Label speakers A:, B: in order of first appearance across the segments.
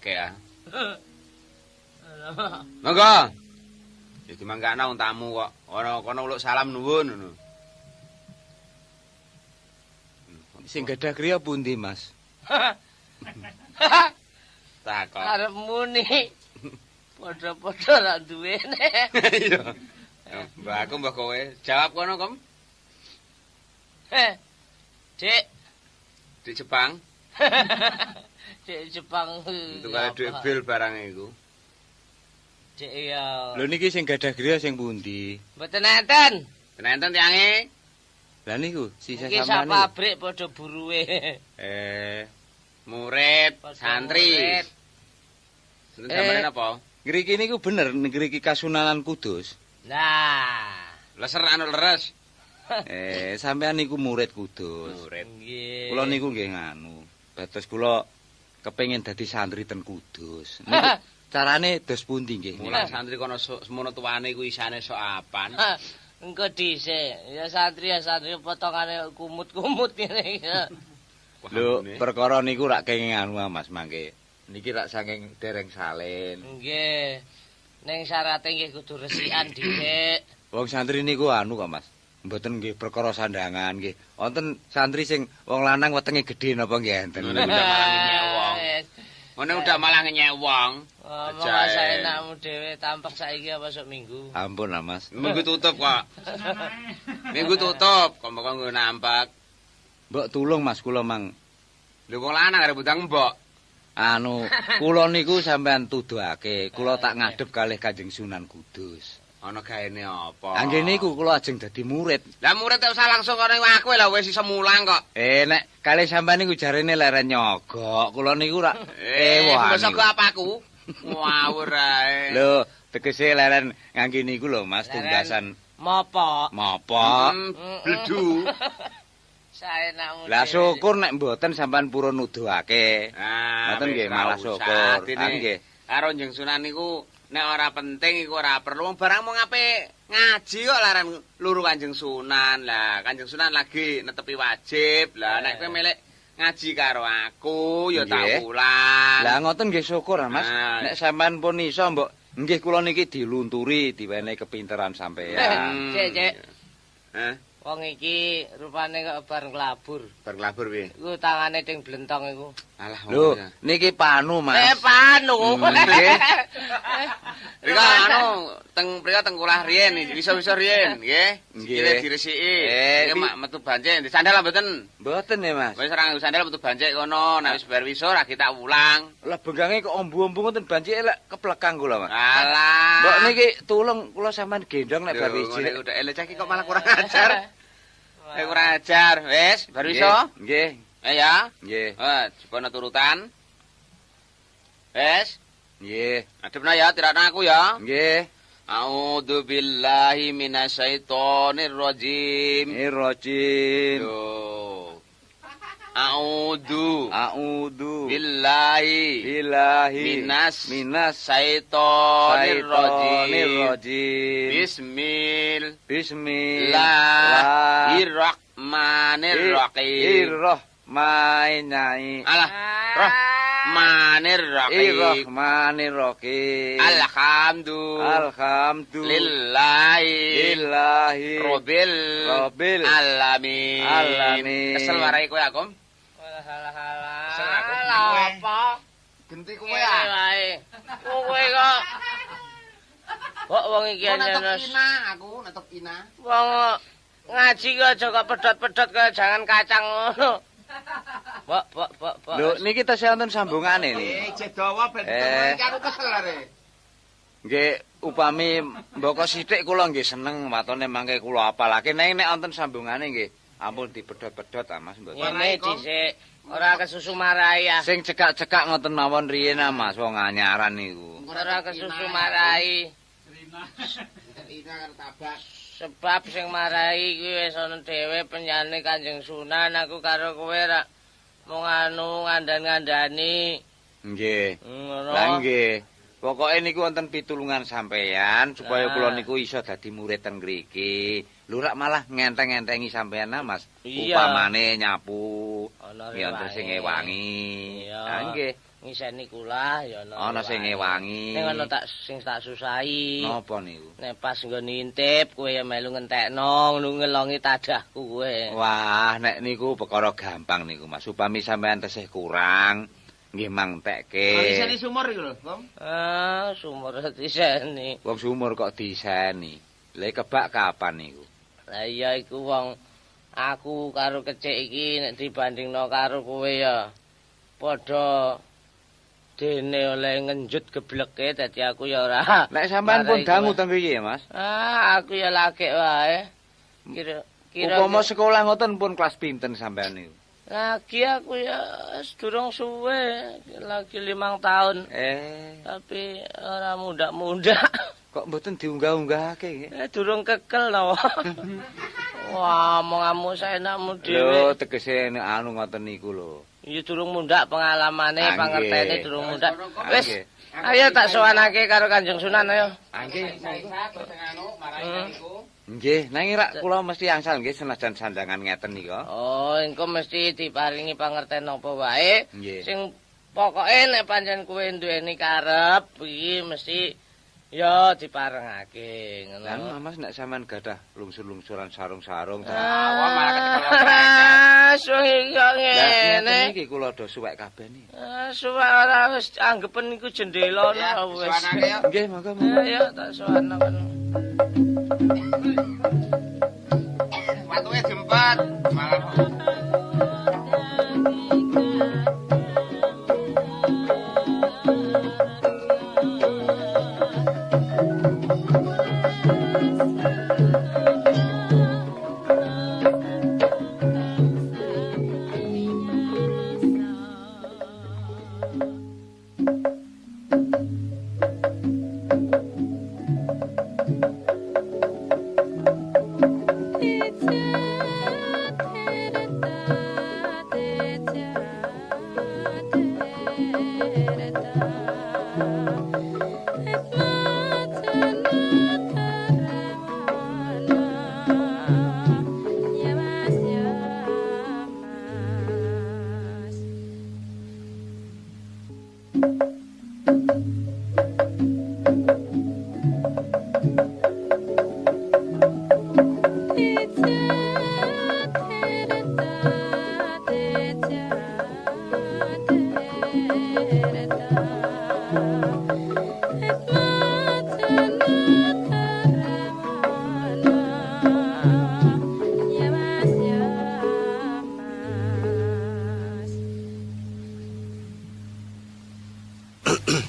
A: akeh ah. Monggo. Ya dimangkana wong tamu kok. Ana kono uluk salam nuwun ngono.
B: Sing gadah griya pundi, Mas?
A: Takok.
C: Arep muni. Padha-padha ra duwene.
A: Iya. Mbah aku mbah kowe. Jawab kono, Kom.
C: Dik.
A: Di Jepang.
C: Dik Jepang.
A: Itu kaya duit bil barang iku.
C: Dik ya.
B: Lho niki sing gadah griya sing pundi?
C: Mboten enten.
A: Enten tiange.
B: Lah niku sisa
C: Iki sak
B: sampean.
C: pabrik padha buruwe.
A: Murid,
C: Padha
A: santri.
C: murid.
A: Seneng sampeyan apa?
B: Ngriki niku bener ngriki Kasunanan Kudus.
C: Nah.
A: Leser anu leres.
B: Sampean niku murid Kudus.
A: Murid.
C: Nggih.
B: Kula niku nggih nganu. Dados kula kepengin dadi santri ten Kudus. Niku carane dos pundi nggih?
A: Mulang santri kono semono tuane iku isane sok apan.
C: Engko dhisik. Ya santri potongane kumut-kumut ngene iki.
B: Lho, perkara niku rak kenging anu Mas mangke. Niki rak saking dereng salin.
C: Nggih. Ning syaraté nggih kudu resikan dhisik.
B: Wong santri niku anu kok Mas. Mboten nggih perkara sandangan nggih. Wonten santri sing wong lanang wetenge gedhe napa nggih enten.
A: Ngono udah malah nyewong. Ngono udah malah nyewong.
C: Monggo saenakmu dhewe tampak saiki apa sok minggu.
B: Ampun lah Mas.
A: Minggu tutup kok. Minggu tutup, kok nggo nampak.
B: Mbok tulung Mas kula mang.
A: Lho wong lanang arep utang mbok.
B: Anu, kula niku sampean tuduhake, kula tak ngadhep kalih Kanjeng Sunan Kudus.
A: Ana gaene apa?
B: Anggih niku kula ajeng dadi murid.
A: Lah murid tak usah langsung kono aku lho wis iso mulang kok.
B: Nek kalih sampean niku jarene leren nyogok, kula niku rak
A: wah. Masa kok apa aku? Ngawur ae.
B: Lho, tegese leren ngangge niku lho Mas, tunggasan
C: Mopok.
B: Mopok.
A: Bledu.
C: Saenakmu.
B: Lah syukur nek mboten sampean purun nuduhake. Ngoten nggih malah syukur. Nggih.
A: Karo Njeng Sunan niku nek ora penting iku ora perlu barang mung ape ngaji kok laran luru Kanjeng Sunan. Lah Kanjeng Sunan lagi netepi wajib. Lah nek kowe melek ngaji karo aku ya tak ulang.
B: Lah ngoten nggih syukur Mas. Nek sampean pun iso mbok nggih kula niki dilunturi diwenehi kepinteran sampean.
C: Cek. Wong iki rupane kok bar nglabur.
A: Bar nglabur piye?
C: Iku tangane ting blentong iku.
A: Alah.
B: Lho, niki panu Mas.
C: Panu.
B: Nggih.
A: Rika anu prika tengkulah riyen iso-iso riyen nggih. Sikile diresiki. Iki mak metu bancik di sandal mboten?
B: Mboten ya Mas.
A: Wis ora sandal metu bancik kono, nek wis bar wiso lagi tak ulang.
B: Lah benggange kok ombu-ombu ngoten bancike lek keplekang kula Mas.
A: Alah.
B: Mbok niki tulung kula sampean gendong nek bar wiji.
A: Udah elecek kok malah kurang ajar. Kurang ajar, wis, baru iso?
B: Nggih.
A: Ya.
B: Nggih.
A: Dipono turutan. Wis.
B: Nggih.
A: Adepna ya, tirakna aku ya.
B: Nggih.
A: A'udzu billahi minasyaitonir rajim.
B: Rajim.
A: A'udzu
B: billahi
A: minas
B: minas
A: syaitonir
B: rajim.
A: Bismillahirrahmanirrahim. Alah, Rahmanirrahim. Alhamdulillahi Rabbil alamin. Kesel warai kowe aku.
C: Halah apa?
A: Genti kowe ah.
C: Kowe kok. Kok wong iki
A: aku netep ina.
C: Wong ngaji kok aja kok pedhot-pedhot kaya jangan kacang ngono. Bok.
B: Lho niki tasih wonten sambungane niki.
A: Jek dawa ben iki aku kesel are.
B: Nggih upami mboko sithik kula nggih seneng watone mangke kula apalake nek wonten sambungane nggih ampun dipedhot-pedhot ah Mas mboten.
C: Ngene dhisik ora kesusu marai ya.
B: Sing cekak-cekak ngoten mawon riyen ah Mas wong anyaran niku.
C: Ora kesusu marai.
A: Ina karo tabak.
C: Sebab sing marai kuwi wis ana dhewe penjane Kanjeng Sunan aku karo kowe ra mung anu ngandan-ngandani.
B: Nggih.
C: Ngono.
B: Lah nggih. Pokoke niku wonten pitulungan sampeyan supaya kula niku iso dadi murid ten mriki. Lho rak malah ngenteng-entengi sampeyan ah Mas. Upamane nyapu. Ya wonten sing ewangi.
C: Lah
B: nggih.
C: ngiseni kula ya
B: Ana sing ngewangi.
C: Ning ana sing tak susahi.
B: Napa niku?
C: Nek pas nggo ngintip kowe ya melu ngentekno ngelongi tadahku kowe.
B: Wah, nek niku perkara gampang niku Mas. Upami sampean tesih kurang, nggih mang tekke.
A: Diseni sumur iku lho, Kom.
C: Sumur diseni.
B: Wong sumur kok diseni. Lah kebak kapan niku?
C: Lah iya iku wong aku karo kecik iki nek dibandingno karo kowe ya padha dene oleh ngenjut gebleke dadi aku ya ora.
B: Nek sampean pun dangu teng riye, Mas?
C: Aku ya lagek wae. Kira
B: Upama sekolah ngoten pun kelas pinten sampean niku?
C: lagi aku ya durung suwe, lagi 5 tahun. Tapi ora muda-muda.
B: Kok mboten diunggah-unggahake nggih?
C: Durung kekel to. Wah, omonganmu saenakmu
B: Lho,
C: dhewe.
B: tegese anu ngoten niku lho.
C: Ya durung mundak pengalamane,
B: Nggih.
C: pangertene durung mundak. Wis, ayo tak sowanake karo Kanjeng Sunan ayo.
B: Nggih. Nggih, nanging rak kula mesti angsal nggih senajan sandangan ngeten nika.
C: Oh, engko mesti diparingi pangerten apa wae.
B: Nggih.
C: Sing pokoke nek pancen kowe duweni karep iki mesti ya diparengake ngono.
B: Lan Mas nek sampean gadah lungsur-lungsuran sarung-sarung
A: Wah, malah kecekel
C: Suwe kok ngene.
B: iki kula do suwek kabeh niki.
C: Suwe ora wis anggepen iku jendela wis.
A: Suwanake yo.
B: Nggih, monggo.
C: Ayo tak sowan kono.
A: Watuke jempet. Malah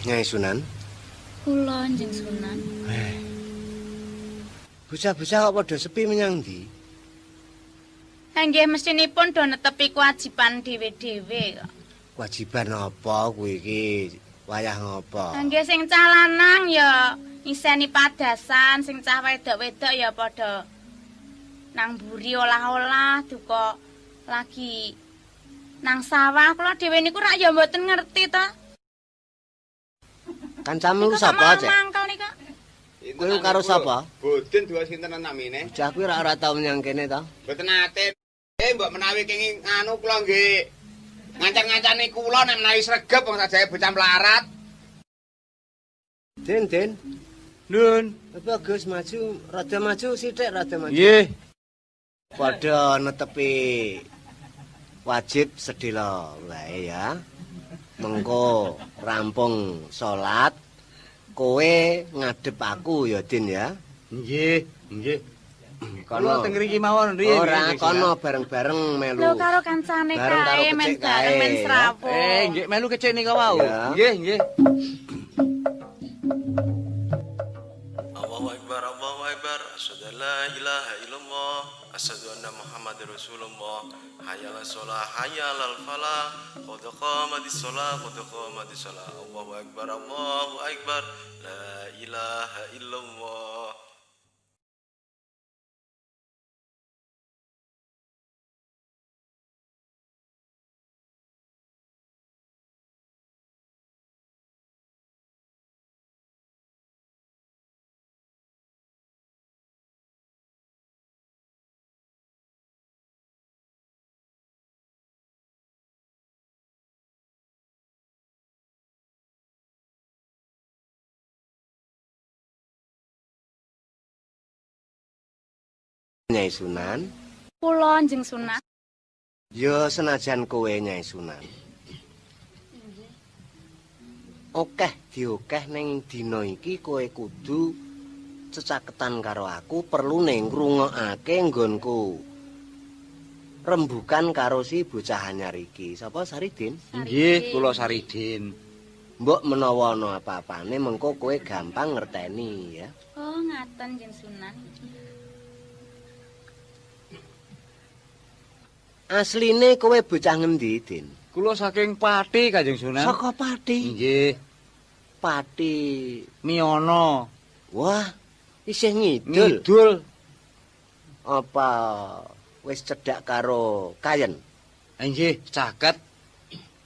D: Nyai Sunan.
E: Kula Njeng Sunan.
D: Bocah-bocah kok padha sepi menyang ndi?
E: Nggih mestinipun do netepi kewajiban dhewe-dhewe kok.
D: Kewajiban apa kuwi iki? Wayah ngopo?
E: Nggih sing cah lanang ya ngiseni padasan, sing cah wedok-wedok ya padha nang mburi olah-olah duka lagi nang sawah. Kula dhewe niku rak ya mboten ngerti to.
D: Kancamu sapa, Cek?
E: Mangkel niku.
D: Kowe karo sapa?
A: Boden dua sinten namine.
D: Bocah kuwi ora tau menyang kene to.
A: Mboten nate. Mbok menawi kenging anu kula nggih ngancan-ngancani kula nek menawi sregep wong sajae bocah melarat.
D: Den.
B: Nun.
D: Bagus maju, rada maju sithik rada maju.
B: Nggih.
D: Padha netepi wajib sedhela wae ya. Mengko rampung salat kowe ngadep aku ya Din ya.
B: Nggih, nggih.
D: Kono
B: Kula teng mriki mawon riyen.
D: ora kono bareng-bareng melu.
E: Lho karo kancane
D: Bareng karo
E: kae men
D: kecik
E: bareng
D: kae,
E: men
D: ya.
E: srawung.
B: Nggih melu kecik nika wau.
D: Ya.
B: Nggih, nggih.
F: Allahu Akbar, asyhadu an la ilaha illallah, asyhadu anna Muhammadar Rasulullah, hayya 'alas shalah, hayya 'alal falah, qad qamatis shalah, Allahu Akbar, la ilaha illallah.
D: Nyai Sunan.
E: Kula Kanjeng Sunan.
D: Ya senajan kowe Nyai Sunan. Okeh diokeh ning dina iki kowe kudu cecaketan karo aku perlu ning ngrungokake nggonku. Rembukan karo si bocah anyar iki. Sapa Saridin?
B: Nggih, kula Saridin.
D: Mbok menawa ana apa-apane mengko kowe gampang ngerteni ya.
E: Oh, ngaten Kanjeng Sunan.
D: Asline kowe bocah ngendi, Din?
B: Kula saking Pati Kanjeng Sunan.
D: Saka Pati.
B: Nggih,
D: Pati.
B: Miyono.
D: Wah, isih ngidul.
B: Ngidul.
D: Apa wis cedhak karo Kayen?
B: Nggih, caket.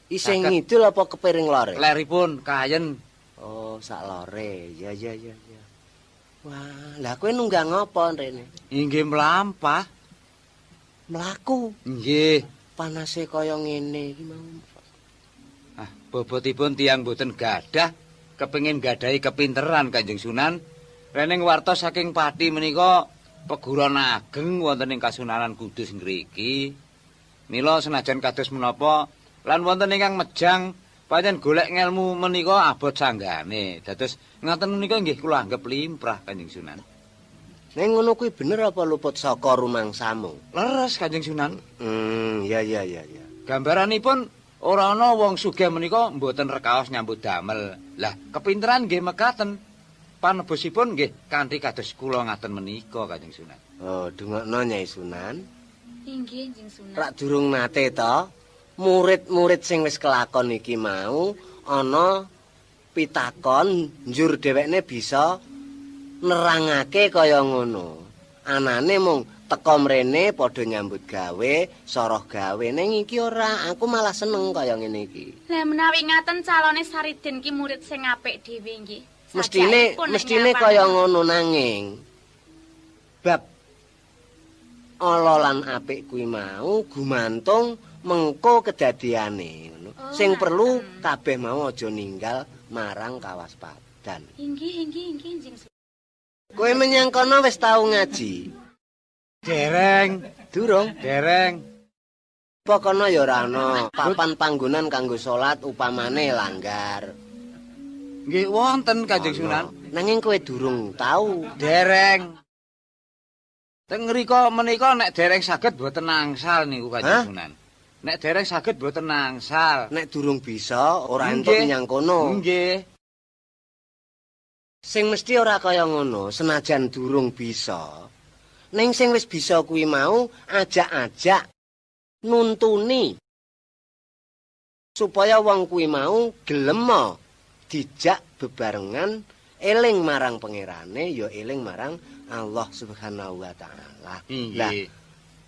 D: Isih
B: Caket.
D: ngidul apa kepiring lore?
B: Leripun kayen.
D: Oh, sak lore. Ya. Wah, lah kowe nunggang apa rene?
B: Inggih mlampah.
D: Mlaku.
B: Nggih.
D: Panase kaya ngene iki mau.
B: Ah, bobotipun tiyang boten gadah kepengin gadahi kepinteran Kanjeng Sunan. Rene wartos saking Pati menika peguron ageng wonten ing Kasunanan Kudus ngriki. Mila senajan kados menapa lan wonten ingkang mejang pancen golek ngelmu menika abot sanggane. Dados ngaten menika nggih kula anggap limprah Kanjeng Sunan.
D: Ning ngono kuwi bener apa luput saka rumangsamu?
B: Leres Kanjeng Sunan.
D: Ya.
B: Gambaranipun ora ana wong sugih menika mboten rekaos nyambut damel. Lah, kepinteran nggih mekaten. Panebosipun nggih kanthi kados kula ngaten menika Kanjeng Sunan.
D: Oh, dungokno Nyai Sunan.
E: Inggih Kanjeng Sunan.
D: Rak durung nate to. Murid-murid sing wis kelakon iki mau ana pitakon njur dhewekne bisa nerangake kaya ngono. Anane mung teka mrene padha nyambut gawe, soroh gawe. Ning iki ora, aku malah seneng kaya ngene iki.
E: Lah menawi ngaten calone Saridin ki murid sing apik dhewe nggih.
D: Mestine kaya ngono nanging bab ala lan apik kuwi mau gumantung mengko kedadiane ngono. Sing perlu kabeh mau aja ninggal marang kawaspadan.
E: Inggih Kanjeng Sunan.
D: Kowe menyang kono wis tau ngaji?
B: Dereng,
D: Durung.
B: dereng.
D: Apa kono ya ora ana papan panggonan kanggo salat upamane langgar.
B: Nggih wonten Kanjeng Sunan.
D: Nanging kowe durung tau.
B: Dereng. Teng ngrika menika nek dereng saged boten nangsal niku Kanjeng Sunan. Nek dereng saged boten nangsal.
D: Nek durung bisa ora entuk menyang kono.
B: Nggih.
D: Sing mesti ora kaya ngono, senajan durung bisa. Ning sing wis bisa kuwi mau ajak-ajak nuntuni supaya wong kuwi mau gelem dijak bebarengan eling marang pangerane ya eling marang Allah Subhanahu wa taala. Lah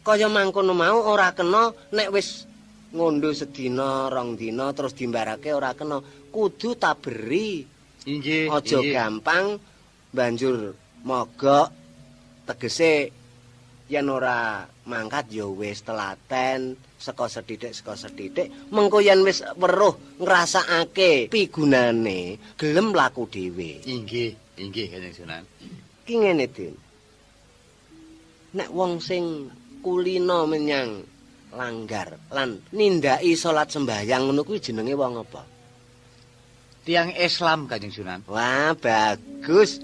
D: kaya mangkono mau ora kena nek wis ngondo sedina rong dina terus dimbarake ora kena, kudu taberi.
B: Inggih.
D: Aja gampang banjur mogok, tegese yen ora mangkat ya wis telaten saka sethithik mengko yen wis weruh ngrasakake pigunane gelem laku dhewe.
B: Inggih Kanjeng Sunan.
D: Ki ngene Din. Nek wong sing kulina menyang langgar lan nindaki salat sembahyang ngono kuwi jenenge wong apa?
B: Tiang Islam Kanjeng Sunan.
D: Wah, bagus.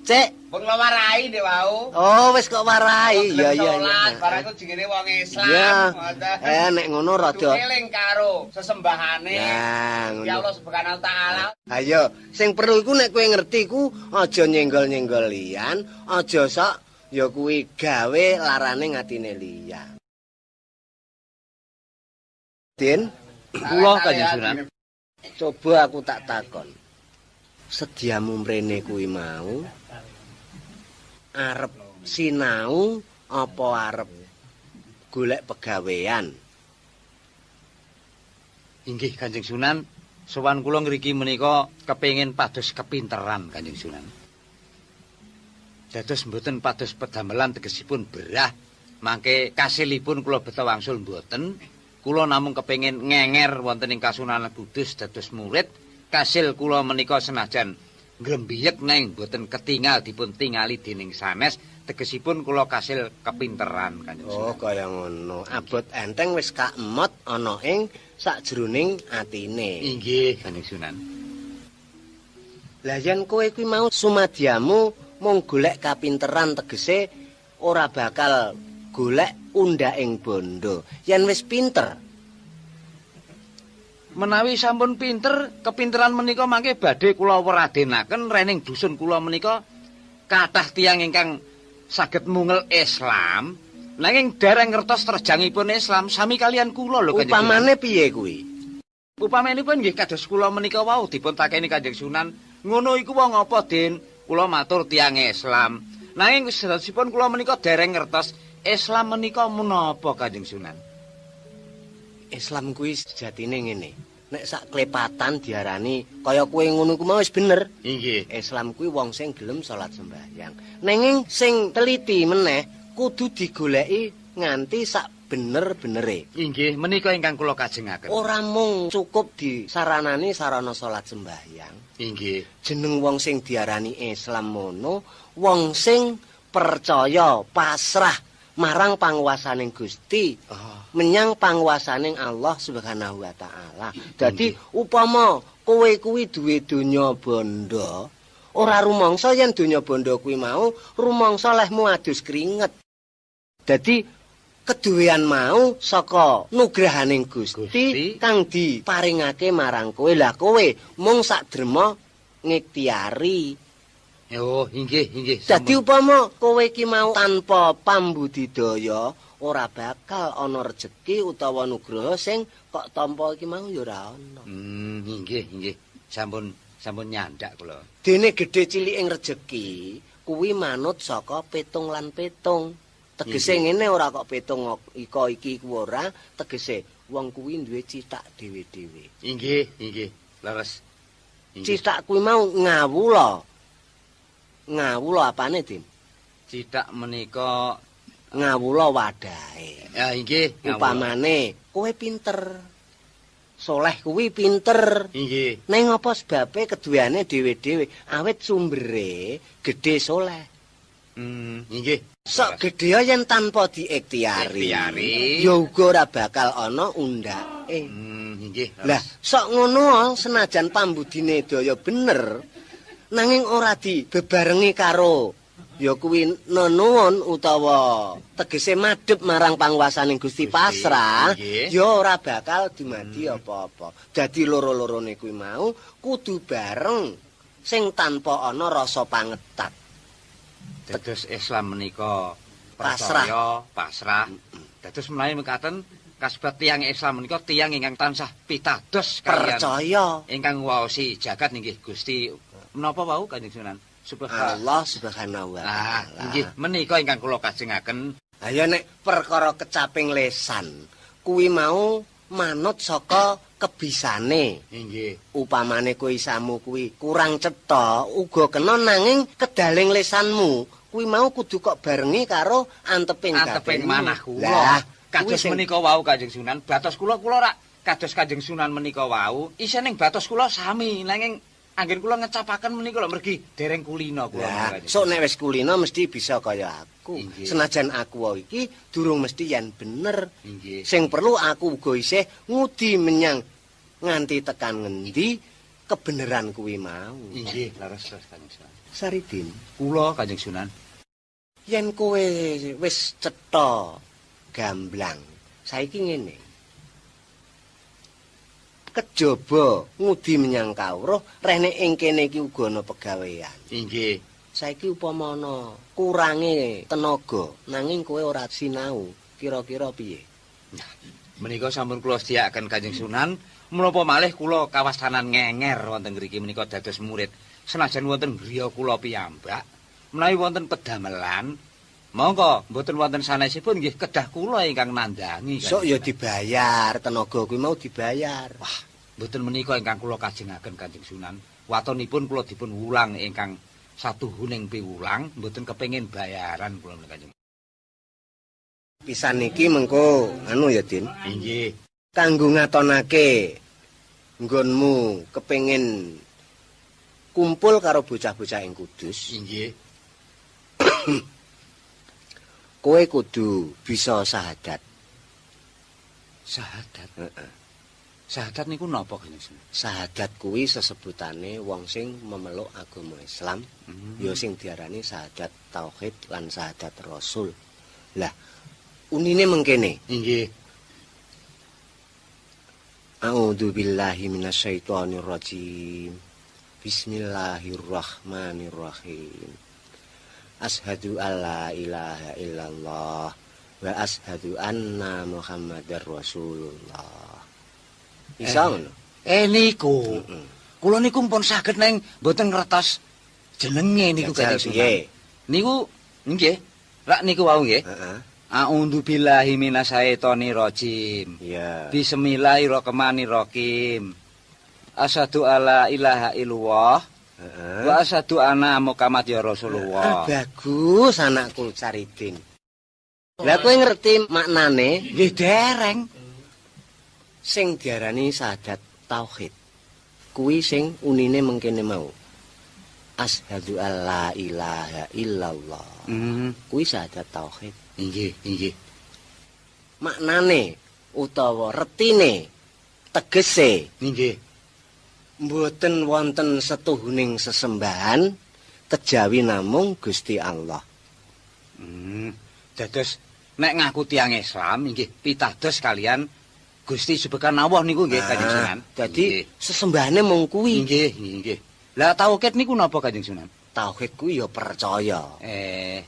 D: Cek,
A: Pun warai ndek wau.
D: oh wis kok warai. Iya.
A: Barang iku jenenge wong Islam.
D: Iya. Nek ngono rada
A: eling karo sesembahane.
D: Nah, ngono.
A: Ya Allah Subhanahu wa taala.
D: Ayo, sing perlu iku nek kowe ngerti ku aja nyenggol-nyenggol liyan, aja sok ya kuwi gawe larane ngatine liyan. Din,
B: Kula Kanjeng Sunan.
D: coba aku tak takon. Sediamu mrene kuwi mau arep sinau apa arep golek pegawean?
B: Inggih Kanjeng Sunan, sowan kula ngriki menika kepengin pados kepinteran Kanjeng Sunan. Dados mboten pados pedamelan tegesipun berah, mangke kasilipun kula beta wangsul mboten. Kula namung kepengin ngenger wonten ing Kasunanan Kudus dados murid. Kasil kula menika senajan ngrembiyek neng boten ketingal dipun tingali dening sanes, tegesipun kula kasil kepinteran Kanjeng
D: Oh,
B: Sunan.
D: kaya ngono. Abot enteng wis kaemot ana ing sakjroning atine.
B: Inggih Kanjeng Sunan.
D: Lah yen kowe kuwi mau sumadyamu mung golek kapinteran tegese ora bakal golek undhaking bondo. Yen wis pinter,
B: Menawi sampun pinter, kepinteran menika mangke badhe kula weradenaken rening dusun kula menika kathah tiyang ingkang saged mungel Islam, nanging dereng ngertos terjangipun Islam sami kalian kula lho Kanjeng Sunan.
D: upamane piye kuwi?
B: Upamanipun nggih kados kula menika wau dipun takeni Kanjeng Sunan, ngono iku wong apa, Den? Kula matur tiyang Islam. Nanging sedasipun kula menika dereng ngertos Islam menika menapa Kanjeng Sunan.
D: Islam kuwi sejatine ngene. Nek sak klepatan diarani kaya kowe ngono ku mau wis bener.
B: Inggih.
D: Islam kuwi wong sing gelem salat sembahyang. Nanging sing teliti meneh kudu digoleki nganti sak bener-benere.
B: Inggih, menika ingkang kula kajengaken.
D: Ora mung cukup disaranani sarana salat sembahyang.
B: Inggih.
D: Jeneng wong sing diarani Islam mono, wong sing percaya pasrah marang panguwasaning Gusti, menyang panguwasaning Allah Subhanahu wa taala. Dadi upama kowe kuwi duwe donya bondo, ora rumangsa yen donya bondo kuwi mau rumangsa lehmu adus keringet. Dadi keduwean mau saka nugrahaning Gusti kang diparingake marang kowe. Lah kowe mung sadrema ngiktiari.
B: Oh, inggih.
D: Dadi upama kowe iki mau tanpa pambudidaya ora bakal ana rejeki utawa nugraha sing kok tampa iki mau ya ora ana.
B: Inggih. Sampun nyandak kula.
D: Dene gedhe ciliking rejeki kuwi manut saka petung lan petung. Tegese ngene ora kok petung iki ora, tegese wong kuwi duwe cithak dhewe-dhewe.
B: Inggih. Leres.
D: Cithak kuwi mau ngawula. Ngawula apane, Dim?
B: Cithak menika
D: Ngawula wadahe.
B: ya inggih,
D: Upamane kowe pinter. Soleh kuwi pinter.
B: Inggih.
D: Neng apa sebabe keduweane dhewe-dhewe awit sumbere gedhe soleh.
B: Inggih.
D: Sok gedhe yen tanpa diikhtiari. Ya uga ora bakal ana undhake.
B: Inggih.
D: Lah, sok ngono senajan pambudine daya bener, nanging ora dibebarengi karo ya kuwi nenuwun utawa tegese madhep marang panguwasaning Gusti pasrah, ya ora bakal dumadi apa-apa. Dadi loro-lorone kuwi mau kudu bareng sing tanpa ana rasa pangetat.
B: Dados Islam menika percaya, pasrah. Dados menawi mekaten kasebat tiyang Islam menika tiyang ingkang tansah pitados kaliyan
D: Percaya
B: ingkang waosi jagat nggih Gusti. Menapa wau Kanjeng Sunan?
D: Allah Subhanahu wa taala.
B: Nggih, menika ingkang kula kajengaken.
D: Ayo nek perkara kecaping lesan, kuwi mau manut saka kebisane.
B: Nggih.
D: Upamane kowe isamu kuwi kurang cetha, uga kena nanging kedaling lesanmu. Kuwi mau kudu kok barengi karo anteping
B: manah kula. Kados menika wau Kanjeng Sunan, batos kula rak kados Kanjeng Sunan menika wau, isih ning batos kula sami, nanging anggen kula ngecapaken menika lho mergi dereng kulina kula.
D: Sok nek wis kulina mesti bisa kaya aku.
B: Inggih.
D: Senajan aku iki durung mesti yen bener.
B: Inggih.
D: Sing perlu aku uga isih ngudi menyang nganti tekan ngendi kebeneran kuwi mau.
B: Inggih, leres Kanjeng Sunan.
D: Saridin,
B: Kula Kanjeng Sunan.
D: yen kowe wis cetha gamblang, saiki ngene. Kejaba ngudi menyang kawruh, rene ing kene iki uga ana pegawean.
B: Inggih.
D: Saiki upama ana kurange tenaga, nanging kowe ora sinau, kira-kira piye?
B: Menika sampun kula sedhiyakaken Kanjeng Sunan, menapa malih kula kawastanan ngenger wonten mriki menika dados murid. Senajan wonten griya kula piyambak, menawi wonten pedamelan, monggo mboten wonten sanesipun nggih kedah kula ingkang nandhangi.
D: Sok ya dibayar, tenaga kuwi mau dibayar.
B: Wah, mboten menika ingkang kula kajengaken Kanjeng Sunan. Watonipun kula dipun wulang ingkang satuhuning piwulang, mboten kepengin bayaran kula menika Kanjeng.
D: Pisan iki mengko anu ya, Din.
B: Inggih.
D: Kanggo ngatonake nggonmu kepengin kumpul karo bocah-bocah ing Kudus,
B: Inggih.
D: kowe kudu bisa syahadat.
B: Syahadat.
D: Heeh.
B: Syahadat niku napa Kanjeng Sunan?
D: Syahadat kuwi sesebutane wong sing memeluk agama Islam, ya sing diarani syahadat tauhid lan syahadat rasul. Lah, unine mengkene.
B: Inggih.
D: A'udzu billahi minasyaitonir rajim. Bismillahirrahmanirrahim. Asyhadu alla ilaha illallah wa asyhadu anna Muhammadar Rasulullah. Bisa ngono?
B: Niku. Kula niku pun saged neng mboten ngertos jenenge niku Kanjeng Sunan.
D: Piye?
B: Niku nggih. Lak niku wau nggih.
D: Heeh.
B: A'udzu billahi minasyaitonir rajim.
D: Iya.
B: Bismillahirrahmanirrahim. Asyhadu alla ilaha illallah
D: Heeh.
B: wa asyhadu anna Muhammadar Rasulullah.
D: Bagus anakku Caridin. Lah kowe ngerti maknane?
B: Nggih dereng.
D: Sing diarani syahadat tauhid. Kuwi sing unine mengkene mau. Asyhadu alla ilaha illallah. Kuwi syahadat tauhid.
B: Inggih, inggih.
D: Maknane utawa retine tegese
B: Inggih.
D: mboten wonten setuhuning sesembahan kejawi namung Gusti Allah.
B: Dados nek ngaku tiyang Islam inggih pitados kalian Gusti Subhanahu Allah niku nggih Kanjeng Sunan.
D: Dadi sesembahane mung kuwi.
B: Nggih, nggih. Lah tauhid niku napa Kanjeng Sunan?
D: Tauhid kuwi ya percaya.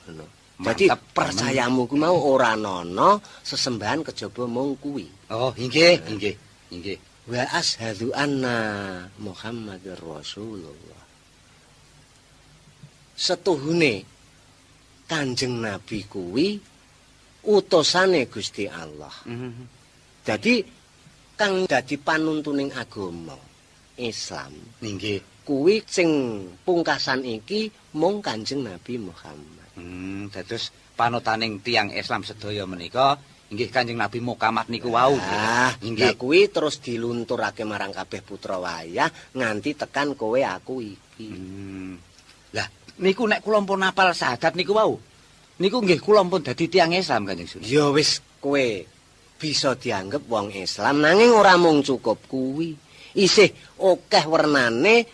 B: Ngono.
D: Jadi percayamu ku mau ora ana sesembahan kejaba mung kuwi.
B: Oh, inggih, inggih, inggih.
D: Wa asyhadu anna Muhammadar Rasulullah. Setuhune Kanjeng Nabi kuwi utusane Gusti Allah. Jadi kang dadi panuntuning agama Islam
B: Inggih.
D: kuwi sing pungkasan iki mung Kanjeng Nabi Muhammad.
B: Dados panutaning tiyang Islam sedaya menika inggih Kanjeng Nabi Muhammad niku wau.
D: Inggih kuwi terus dilunturake marang kabeh putra wayah nganti tekan kowe aku iki.
B: Lah niku nek kula pun apal syahadat niku wau. Niku nggih kula pun dadi tiyang Islam Kanjeng Sunan.
D: Ya wis kowe bisa dianggep wong Islam nanging ora mung cukup kuwi. Isih akeh wernane,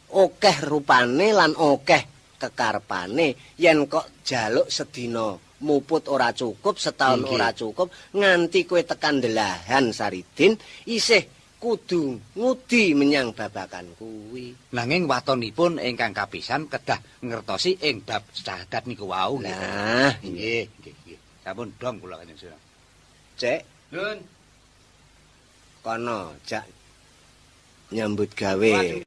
D: akeh rupane lan akeh kekarepane. Yen kok jaluk sedina muput ora cukup, setahun ora cukup, nganti kowe tekan delahan Saridin isih kudu ngudi menyang babakan kuwi.
B: Nanging watonipun ingkang kapisan kedah ngertosi ing bab syahadat niku wau.
D: Nah,
B: nggih, nggih. Sampun dong kula Kanjeng Sunan.
D: Cek,
B: Nun.
D: kono jak nyambut gawe.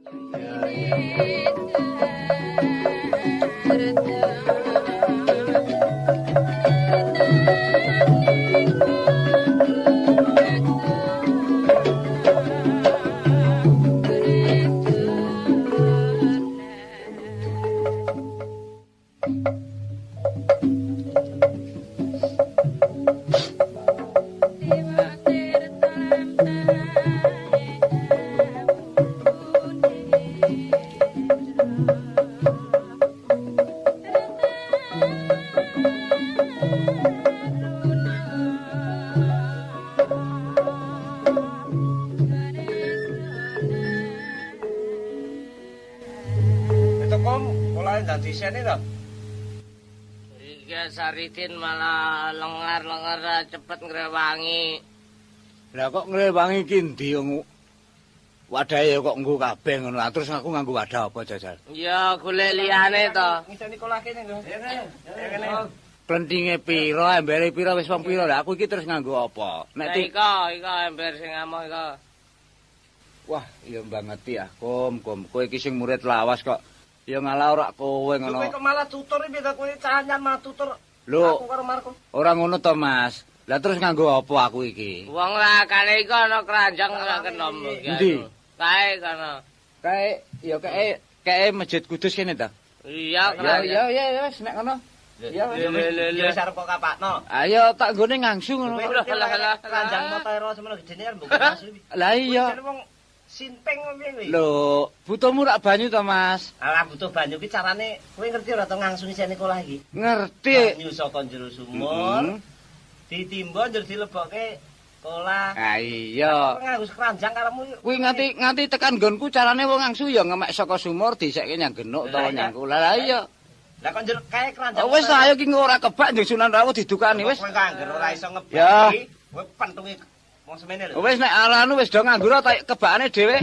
C: Iya Saridin malah lengar-lengar cepet ngrewangi.
B: Lah kok ngrewangi ki ndi wong wadahe kok nggo kabeh ngono. Terus aku nganggo wadah apa jajal?
C: Ya golek liyane to.
B: Plentinge pira, embere pira, wis wong pira. Lah aku iki terus nganggo apa?
C: Nek iko ember sing amoh iko.
B: Wah, iya banget ya, Kom. Kowe iki sing murid lawas kok. Ya ngalah ora kowe ngono.
G: Kowe kok malah tutur iki ta kowe canyan malah tutur.
B: Lho,
G: Aku karo Marco.
B: ora ngono to, Mas. Lah terus nganggo apa aku iki?
C: Wong lakane iko ana keranjang ora kenom iki.
B: Endi?
C: Kae kono.
B: Kae Masjid Kudus kene ta?
C: Iya keranjang.
B: Ya wis nek ngono. Ya
G: Ya sarep kok kapakno.
B: Ayo tak nggone ngangsu ngono.
G: Keranjang motero semono gedene mbok asu iki.
B: Lah iya.
G: Wong Simping piye kuwi?
B: Lho, butuhmu rak banyu to, Mas?
G: Alah butuh banyu ki carane kowe ngerti ora to ngangsungi sene kolah iki?
B: Ngerti.
G: Banyu saka jero sumur. Ditimba njur dilebokke kolah.
B: Ah iya.
G: Nganggo keranjang karepmu.
B: Kuwi nganti tekan nggonku carane wong ngangsu ya ngemek saka sumur disekke nyang genuk utawa nyang kula. Lah iya.
G: Lah kok njur kae keranjang.
B: Wis ayo ki ora kebak njung Sunan Rawuh didukani wis.
G: Kowe kangger ora iso ngebak
B: Ya.
G: iki. Kowe pentungi wong semene lho.
B: Wis nek alanu wis do nganggur tak kebakane dhewe.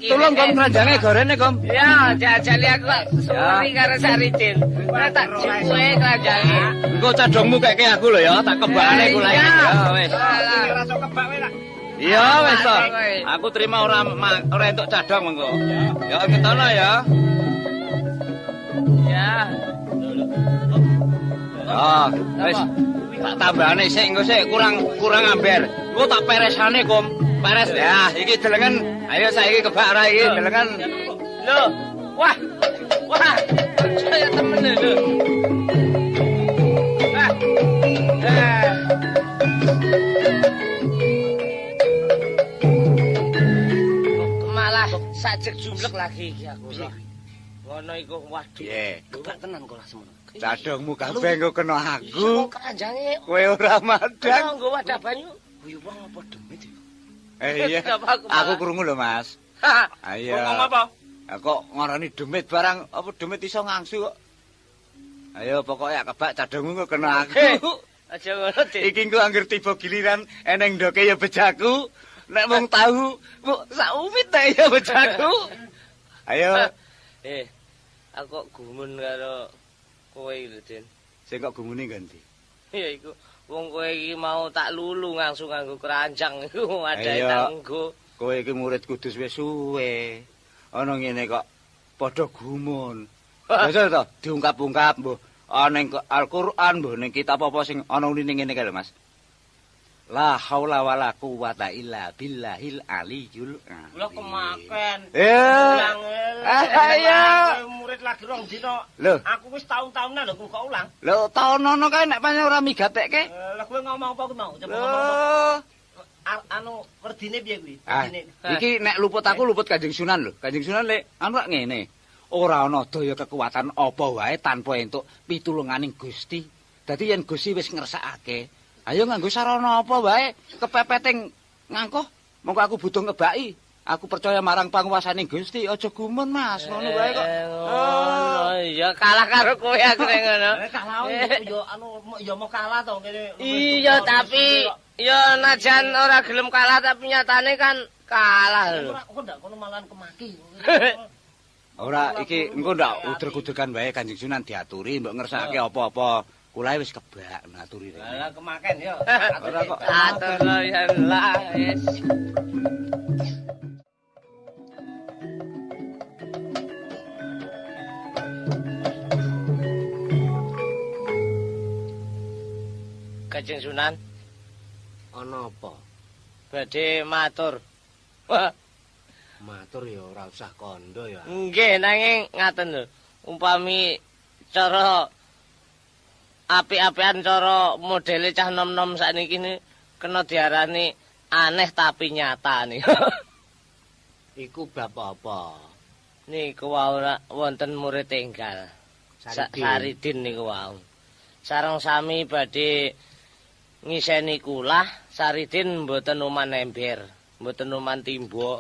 B: Tulung kom keranjange gorene kom.
C: Ya, jajali aku kok suri karo Saridin. Ora tak juwe keranjange.
B: Engko cadongmu keke aku lho ya, tak kebakane kula iki. Ya wis.
G: Ora iso kebak kowe lah.
B: Iya wis to. Aku terima ora entuk cadong mengko. Ya ngetono ya.
C: Ya.
B: Ah, wis. Tak tambahane sik engko sik kurang amber. Engko tak peresane kom. Peres ya, iki delengen. Ayo saiki kebak ora iki delengen.
C: Lho, wah. Wah. Saya temen lho. Ah. Malah sajek jumlek lagi iki aku. Ngono iku waduh.
B: Piye?
G: Kebak tenan kolah semono.
B: Cadongmu kabeh engko kena aku.
C: Keranjange
B: Kowe ora madang.
C: nggo wadah banyu.
G: Kuwi wong apa demit ya?
B: Iya. Aku krungu lho, Mas. Ayo.
G: Ngomong apa?
B: Kok ngarani demit barang apa demit iso ngangsu kok. Ayo pokoknya kebak cadongmu kok kena aku.
C: Aja ngono, Dik.
B: Iki engko anggere tiba giliran eneng ndoke ya bejaku. Nek wong tahu, sak umit nek ya bejaku. Ayo.
C: Aku kok gumun karo kowe iki lho, Din.
B: Sing kok gumune ganti.
C: Ya iku wong kowe iki mau tak lulu langsung nganggo keranjang iku adahe
B: Ayo.
C: tanggo.
B: Kowe iki murid kudus wis suwe. Ana ngene kok padha gumun. Biasa to diungkap-ungkap mbuh ana ning Al-Qur'an mbuh ning kitab apa sing ana unine ngene kae lho, Mas. La haula wala quwata illa billahil aliyul azim.
G: Lho kemaken.
B: Ayo.
G: Murid lagi rong dina.
B: Lho.
G: Aku wis taun-taunan lho kok ulang.
B: Lho taonono kae nek pancen ora migatekke.
G: Lah kowe ngomong apa kuwi mau? Coba ngomong.
B: Lho.
G: Anu werdine piye kuwi?
B: Ah, iki nek luput aku luput Kanjeng Sunan lho. Kanjeng Sunan lek anu rak ngene. Ora ana daya kekuatan apa wae tanpa entuk pitulunganing Gusti. Dadi yen Gusti wis ngersakake, ayo nganggo sarana apa wae kepepeting ngangkoh. Monggo aku butuh ngebaki. Aku percaya marang panguwasaning Gusti, aja gumun Mas, ngono wae kok.
C: Oh, iya kalah karo kowe aku nek ngono.
G: Kalah yo anu yo mau kalah to kene.
C: Iya, tapi ya najan ora gelem kalah tapi nyatane kan kalah lho.
G: Kok ndak kono malahan kemaki.
B: Ora iki engko ndak udur-udurkan wae Kanjeng Sunan diaturi mbok ngersakake apa-apa. Kulae wis kebak naturi rene.
G: Lah kemaken yo.
B: Ora kok.
C: Atur ya lah wis. Kanjeng Sunan,
D: Ana apa?
C: badhe matur. Wah,
D: Matur ya ora usah kandha ya.
C: nggih nanging ngaten lho. Umpami cara apik-apikan cara modele cah nom-nom sakniki ni kena diarani aneh tapi nyata nih.
D: Iku bab apa?
C: Niku wau wonten murid enggal. Saridin niku wau. Sareng sami badhe ngiseni kulah, Saridin mboten uman ember, mboten uman timba.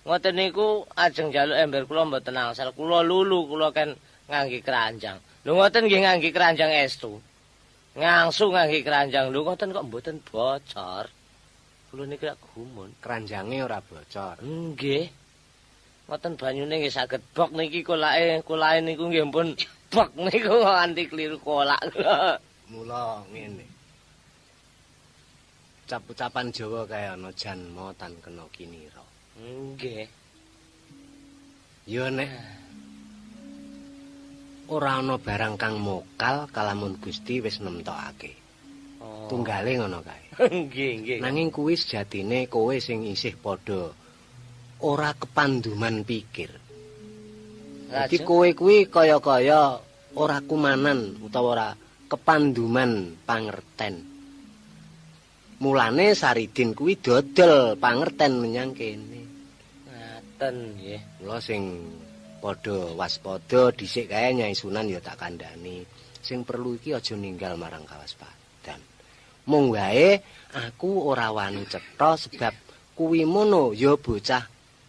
C: Ngoten niku ajeng njaluk ember kula mboten angsal. Kula lulu kula kan ngangge keranjang. Lho ngoten nggih ngangge keranjang estu. Ngangsu ngangge keranjang. Lho ngoten kok mboten bocor. Kula niki lak gumun.
D: Keranjange ora bocor.
C: Nggih. Ngoten banyune nggih saged bok niki kolae niku nggih pun bok niku nganti kliru kolak.
D: Mula ngene. Ucapan Jawa kaya ana janma tan kena kinira.
C: Nggih.
D: Ya nek ora ana barang kang mokal kalamun Gusti wis nemtokake.
C: Oh.
D: Tunggale ngono kae.
C: Nggih, nggih.
D: Nanging kuwi sejatine kowe sing isih padha ora kepanduman pikir. Dadi kowe kuwi kaya-kaya ora kumanan utawa ora kepanduman pangerten. Mulane Saridin kuwi dodol pangerten menyang kene.
C: Ngaten nggih.
D: Mula sing padha waspada dhisik kae Nyai Sunan ya tak kandhani. Sing perlu iki aja ninggal marang kawaspadan. Mung wae aku ora wani cetha sebab kuwi mono ya bocah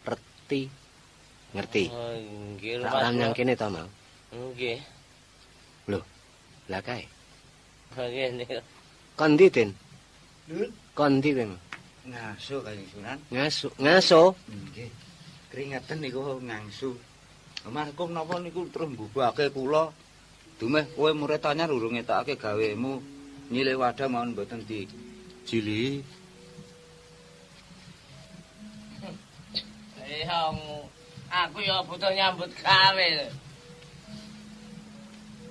D: reti. Ngerti?
C: Oh, nggih.
D: Tak nyang kene to, Mau.
C: Nggih.
D: Lho, lah kae.
C: Nggih niku.
D: Kon ndi, Den?
B: Lur,
D: Kon ndi, Den?
B: ngaso Kanjeng Sunan.
D: Ngaso.
B: Nggih. Keringetan niku ngangsu. Markum napa niku terus mbubake kula. Dumeh kowe murid anyar urung ngetokake gawemu nyilih wadah mawon mboten dijili.
C: Aku ya butuh nyambut gawe.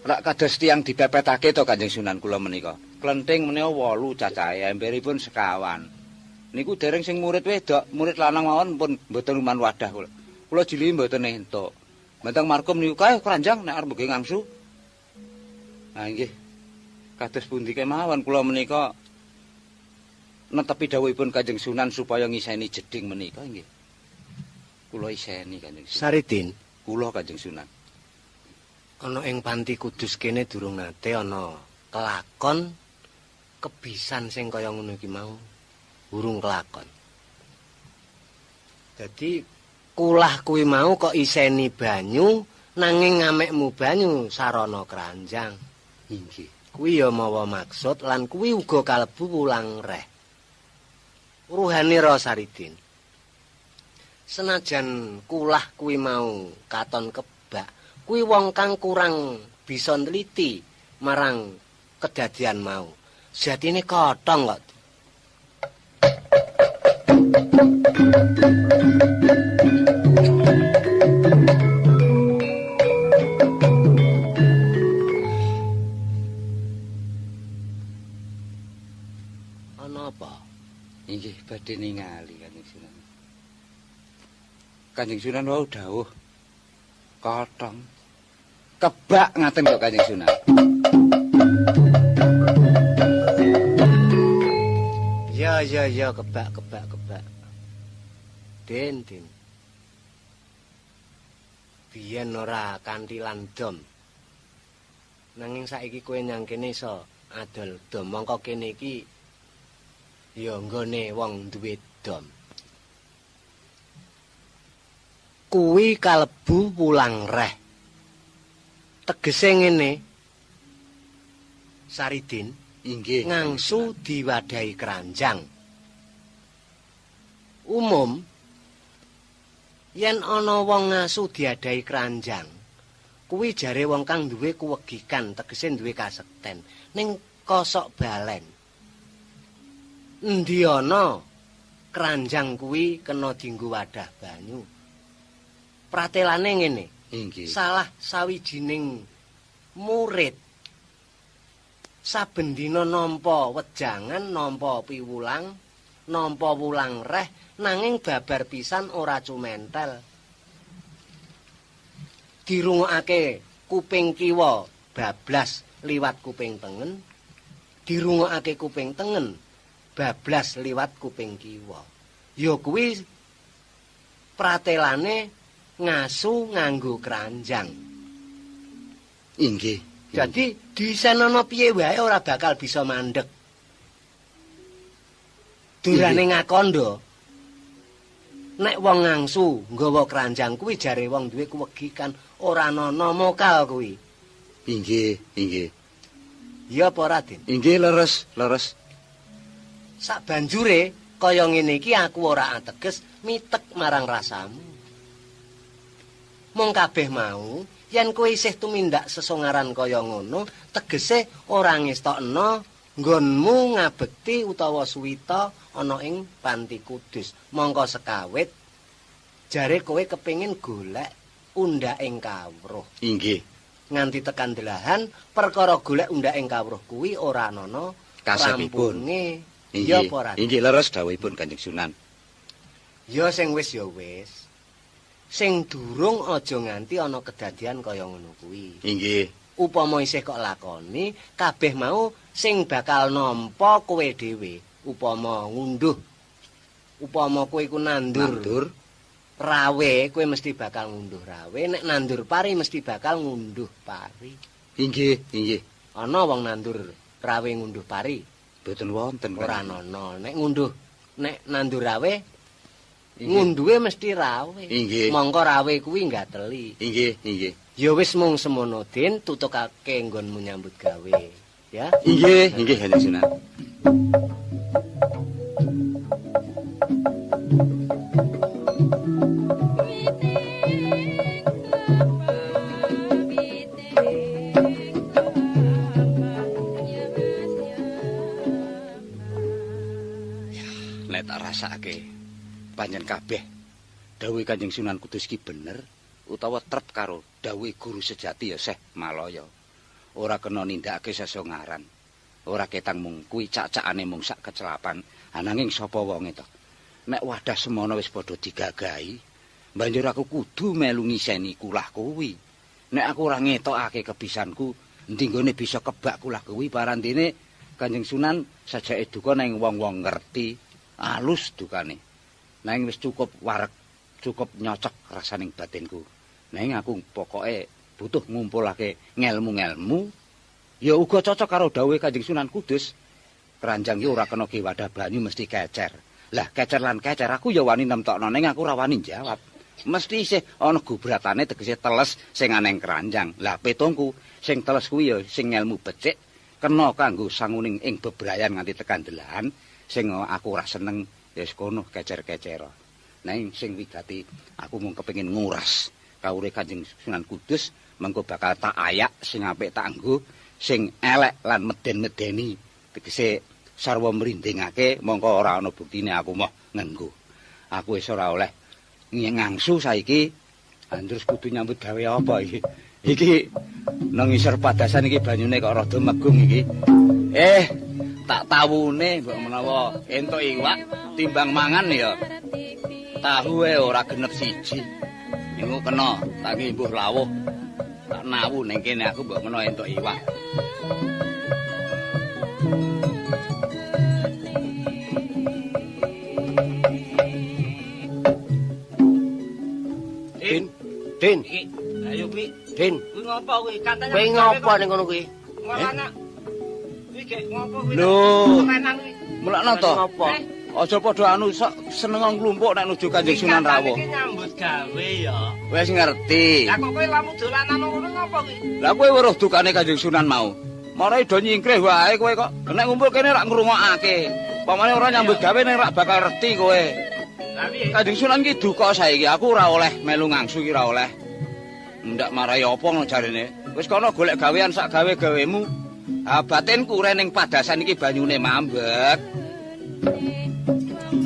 B: Rak kados tiyang dipepetake to Kanjeng Sunan kula menika. Klenthing menika 8 cacahe, emberipun sekawan. Niku dereng sing murid wedok, murid lanang mawon pun mboten ruman wadah kula. Kula jili mboten entuk. Menteng markum niku kae keranjang nek arep nggih ngangsu. Nah nggih. Kados pundi kemawon kula menika netepi dawuhipun Kanjeng Sunan supaya ngiseni jeding menika nggih. Kula iseni Kanjeng Sunan.
D: Saridin,
B: Kula Kanjeng Sunan.
D: ana ing Panti Kudus kene durung nate ana kelakon kebisan sing kaya ngono iki mau. Urung kelakon. Dadi kulah kuwi mau kok iseni banyu nanging ngamekmu banyu sarana keranjang.
B: Inggih.
D: Kuwi ya mawa maksud lan kuwi uga kalebu wulang reh. Ruhane Ra Saridin. Senajan kulah kuwi mau katon kebak, kuwi wong kang kurang bisa nliti marang kedadian mau. Sejatine kotong kok. Ana apa?
B: Inggih badhe ningali Kanjeng Sunan. Kanjeng Sunan wau dawuh kotong kebak ngaten kok Kanjeng Sunan.
D: Ya kebak. Den. Biyen ora kanthi landom. Nanging saiki kowe nyang kene iso adol dom. Mongko kene iki ya nggone wong duwe dom. Kuwi kalebu wulang reh. Tegese ngene. Saridin,
B: Inggih.
D: ngangsu diwadahi keranjang. Umum yen ana wong ngasu diadahi keranjang, kuwi jare wong kang duwe kuwegikan, tegese duwe kasekten. Ning kosok balen. Endi ana keranjang kuwi kena dienggo wadah banyu. Pratelane ngene.
B: Inggih.
D: Salah sawijining murid saben dina nampa wejangan, nampa piwulang, nampa wulang reh nanging babar pisan ora cumentel. Dirungokake kuping kiwa bablas liwat kuping tengen, dirungokake kuping tengen bablas liwat kuping kiwa. Ya kuwi pratelane ngasu nganggo keranjang.
B: Inggih.
D: Jadi disenono piye wae ora bakal bisa mandeg. Durane ngakondo. Nek wong ngangsu nggawa keranjang kuwi jare wong duwe kuwegikan, ora ana mokal kuwi.
B: Inggih.
D: Ya apa Raden?
B: Inggih leres.
D: Sak banjure kaya ngene iki aku ora ateges mitek marang rasamu. Mung kabeh mau yen kowe isih tumindak sesongaran kaya ngono, tegese ora ngestokno nggonmu ngabekti utawa suwita ana ing Panti Kudus. Mongko sekawit jare kowe kepengin golek undhaking kawruh.
B: Inggih.
D: Nganti tekan delahan perkara golek undhaking kawruh kuwi ora ana
B: Kasebipun.
D: rampunge. Ya
B: Inggih.
D: apa Raden?
B: Inggih leres dawuhipun Kanjeng Sunan.
D: Ya sing wis ya wis. Sing durung aja nganti ana kedadian kaya ngono kuwi.
B: Inggih.
D: Upama isih kok lakoni, kabeh mau sing bakal nampa kowe dhewe upama ngunduh upama kowe iku nandur rawe kowe mesti bakal ngunduh rawe nek nandur pari mesti bakal ngunduh pari.
B: Inggih.
D: Ana wong nandur rawe ngunduh pari?
B: Mboten wonten.
D: Ora ana. Nek nandur rawe ngunduhe mesti rawe.
B: Inggih.
D: Mongko rawe kuwi ngateli.
B: Inggih.
D: Ya wis mung semono Den tutukake nggonmu nyambut gawe. Ya.
B: Inggih, Kanjeng Sunan. Nek tak rasake panjen kabeh dawuh Kanjeng Sunan Kudus ki bener utawa trep karo dawuh guru sejati ya Syekh Malaya. Ora kena nindakake sesongaran. Ora ketang mung kuwi cacakane mung sak kecelapan. Ananging sapa wonge to? Nek wadah semono wis padha digagahi, banjur aku kudu melu ngiseni kulah kuwi. Nek aku ora ngetokake kebisanku, endi nggone bisa kebak kulah kuwi parandene Kanjeng Sunan sajake duka nang wong-wong ngerti, alus dukane. Nang wis cukup wareg, cukup nyocok rasaning batinku. Nang aku pokoke butuh ngumpulake ngelmu-ngelmu ya uga cocok karo dawuhe Kanjeng Sunan Kudus. Keranjang ki ora kena ge wadah banyu mesti kecer. Lah kecer lan kecer aku ya wani nemtokno ning aku ora wani jawab. Mesti isih ana gubratane tegese teles sing aneng keranjang. Lah petungku sing teles kuwi ya sing ngelmu becik kena kanggo sanguning ing bebrayan nganti tekan delahan sing aku ora seneng ya kono kecer-kecer. Nang sing wigati aku mung kepengin nguras kawruhe Kanjeng Sunan Kudus mengko bakal tak ayak sing apik tak nggo sing elek lan meden-medeni tegese sarwa mrindingake mongko ora ana buktine aku moh ngenggo. Aku wis ora oleh ngangsu saiki. Terus kudu nyambut gawe apa iki? Iki nang isor padasan iki banyune kok rada megung iki. Tak tawune mbok menawa entuk iwak timbang mangan ya. Tahu ora genep siji. Iku kena tak ngimbuh lawuh. Tak nawu ning kene aku mbok menawa entuk iwak.
D: Din.
G: Ayo kuwi.
D: Din.
G: Kuwi ngopo kuwi? Katanya
D: Kowe ngopo ning kono kuwi?
G: Mulana. Kuwi gek ngopo kuwi?
B: Lho.
G: Tenan kuwi.
B: Mulakno to.
D: Ngopo?
B: Aja padha anu sok seneng nglumpuk nek nuju Kanjeng Sunan rawuh.
G: Iki nyambut gawe ya.
B: Wis ngerti.
G: Lah kok kowe lamu dolanan ngono ngopo kuwi?
B: Lah kowe weruh dukane Kanjeng Sunan mau. Marai do nyingkrih wae kowe kok. Nek ngumpul kene rak ngrungokake. Pamane ora nyambut gawe nek rak bakal reti kowe.
G: Lah piye?
B: Kanjeng Sunan ki duka saiki aku ora oleh melu ngangsu ki ora oleh. Ndak marai apa ngono jarene. Wis kono golek gawean sak gawe-gawemu. Ha batinku rening padasan iki banyune mambek.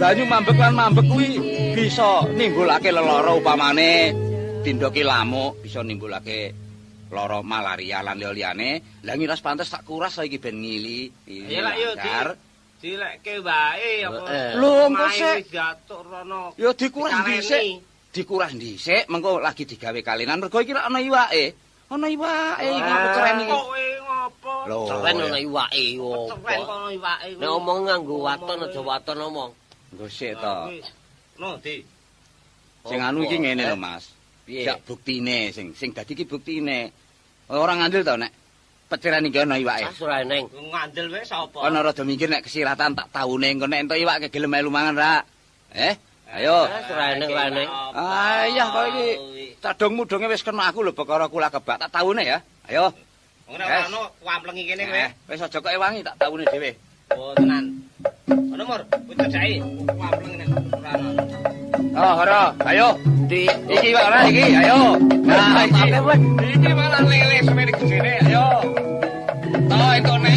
B: Banyu mambek lan mambek kuwi bisa nimbulake lelara upamane tindoki lamuk, bisa nimbulake lara malaria lan liyane. Lah ngiras pantes tak kuras saiki ben ngili.
G: Ya lak yo dilekke wae apa.
B: Lho engko sik
G: gatur rono.
B: ya dikuras dhisik. Dikuras dhisik mengko lagi digawe kalinan mergo iki ana iwake. Ana iwake iki aku keren iki.
G: Kowe ngopo?
B: Lho,
D: Keren ana iwake opo.
G: Keren kono iwake.
D: Nek omong nganggo waton aja waton omong.
B: Nggo sik to.
G: No, Di.
B: Sing anu iki ngene lho Mas.
D: Piye?
B: Jak buktine sing dadi iki buktine. Ora ngandel to nek peceran iki ana iwake.
D: Ora eneng.
G: Ngandel wae sapa?
B: Ana rada mikir nek kesiratan tak taune engko nek entuk iwak gelem melu mangan ra. Ayo.
D: Ora eneng, ora eneng.
B: Ayah kok iki cadung mudunge wis kena aku lho perkara kula kebak tak taune ya. Ayo.
G: Ora ono wamplengi kene kowe.
B: Wis aja kok ewangi tak taune dhewe.
G: Oh, tenan. Ono mur, kudu jae wampleng nek ora ono.
B: Oh, ora. Ayo. Iki iwak ora iki. Ayo. Nah, iki malah lele semene gedene. Ayo. To entone.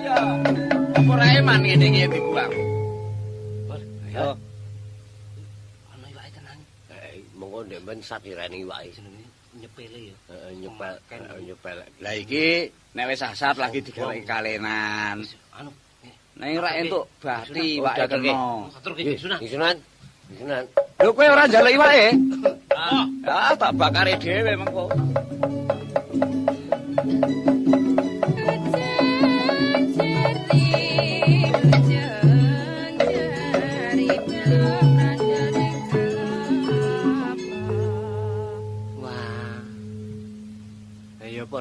B: Iya. Apa ora eman ngene iki dibuang. Ayo.
G: Ono iwake tenan.
D: Monggo ndek men sapirane iwake.
G: Nyepele ya.
D: Nyepel.
B: Lah iki nek wis asat lagi digawe kalenan.
G: Anu,
B: Nek ora entuk bati iwake kena.
G: atur ki Sunan.
D: Sunan.
B: Lho kowe ora njaluk iwake? Tak bakare dhewe mengko.
E: Cerdik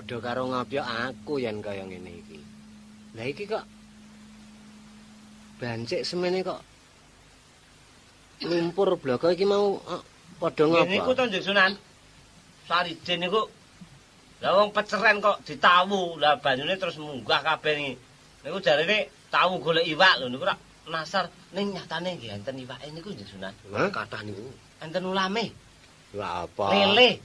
D: padha karo ngopyok aku yen kaya ngene iki. Lah iki kok bancik semene kok lumpur bloko iki mau padha ngopo?
C: Niku to Nggih Sunan. Sarijin niku lah wong peceren kok ditawu, lah banyune terus munggah kabeh niki. Niku jarene tawu golek iwak lho niku rak nasar ning nyatane nggih enten iwake niku Nggih Sunan.
D: Kathah niku.
C: Enten ulame,
D: Lah apa?
C: lele.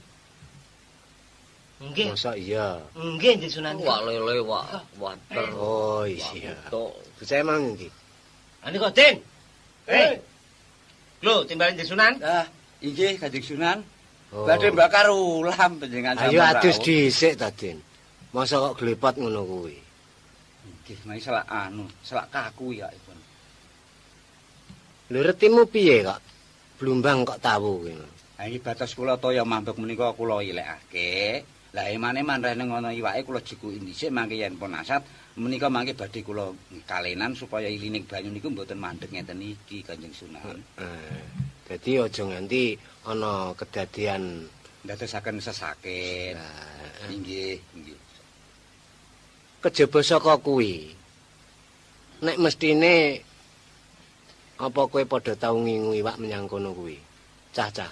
C: Nggih.
D: Masa iya.
C: Nggih Nggih Sunan.
G: Wak lele wak water.
D: Oh iya.
G: Tok.
D: Saya mang iki.
C: Ani kok Din. Lho, timbalin Nggih Sunan.
B: Ah, inggih Kanjeng Sunan.
D: Oh.
B: Badhe bakar ulam panjenengan
D: Ayo
B: sampun
D: adus
B: rawuh.
D: dhisik ta, Din. Masa kok glepot ngono kuwi.
B: Nggih, mari selak selak kaku ya ipun.
D: Lho retimu piye kok? Blumbang kok tawu kuwi.
B: Ha iki batos kula toya mambek menika kula ilekake. Lah emane manrene ngono iwake kula jekuki dhisik mangke yen pun asat menika mangke badhe kula kalenan supaya ilining banyu niku mboten mandeg ngeten iki Kanjeng Sunan.
D: Dadi aja nganti ana kedadian
B: Ndadosaken sesakit. Inggih, inggih.
D: kejaba saka kuwi. Nek mestine apa kowe padha tau ngingu iwak menyang kono kuwi? Cah-cah.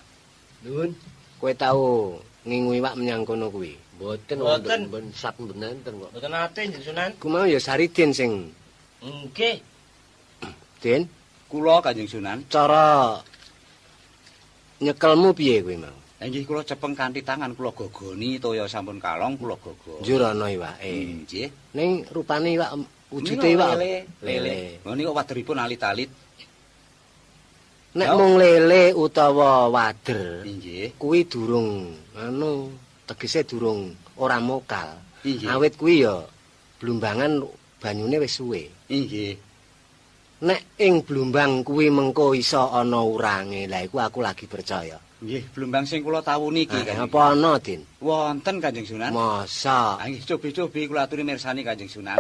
G: Nuwun.
D: Kowe tau ngingu iwak menyang kono kuwi?
G: Mboten
C: Mboten.
G: wonten sak benenten kok.
C: Mboten ate Nggih Sunan.
D: Ku mau ya Saridin sing
C: Nggih.
D: Din,
B: Kula Kanjeng Sunan,
D: cara nyekelmu piye kuwi mau?
B: inggih kula cepeng kanthi tangan kula gogoni toya sampun kalong kula gogo.
D: Njur ana iwake.
B: Nggih.
D: Ning rupane iwak wujude iwak
B: lele. Oh niku waderipun alit-alit.
D: Nek mung lele utawa wader,
B: Inggih.
D: kuwi durung tegese durung ora mokal.
B: Inggih.
D: Awit kuwi ya blumbangan banyune wis suwe.
B: Inggih.
D: Nek ing blumbang kuwi mengko iso ana urange, lah iku aku lagi percaya.
B: Nggih, blumbang sing kula tawu niki Kanjeng.
D: Apa ana, Din?
B: Wonten Kanjeng Sunan.
D: Masa?
B: Ah nggih cobi-cobi kula aturi mirsani Kanjeng Sunan.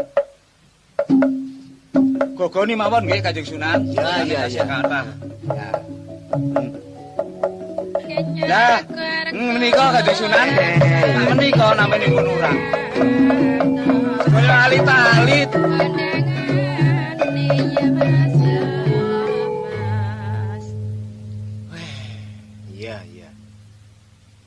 B: Gogoni mawon nggih Kanjeng Sunan.
D: Ya.
B: Kathah. Ya. Menika Kanjeng Sunan. Menika namenipun urang. Kaya alit-alit.
D: Iya.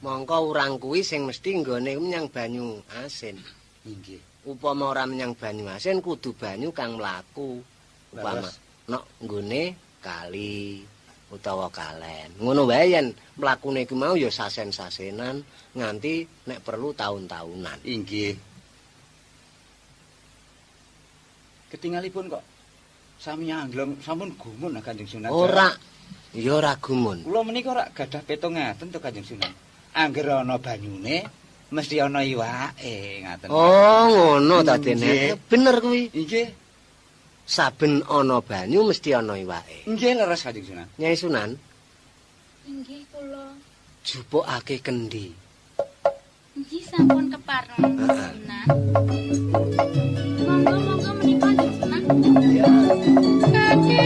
D: Mongko urang kuwi sing mesti nggone menyang banyu asin.
B: Inggih.
D: Upama ora menyang banyu asin kudu banyu kang mlaku. Upama nok nggone kali utawa kalen. Ngono wae yen mlakune ku mau ya sasen-sasenan nganti nek perlu taun-taunan.
B: Inggih. Ketingalipun kok sami anglem sampun gumun Kanjeng Sunan.
D: Ora, ya ora gumun.
B: Kula menika ora gadah petung ngaten to Kanjeng Sunan. Angger ana banyune mesti ana iwake ngaten.
D: Oh, ngono ta Dene.
B: Nggih.
D: Bener kuwi.
B: Inggih.
D: Saben ana banyu mesti ana iwake.
B: Nggih leres Kanjeng Sunan.
D: Nyai Sunan,
E: Inggih kula.
D: jupukake kendi.
E: Inggih sampun kepareng Sunan. Monggo menika Nggih Sunan.
D: Ya.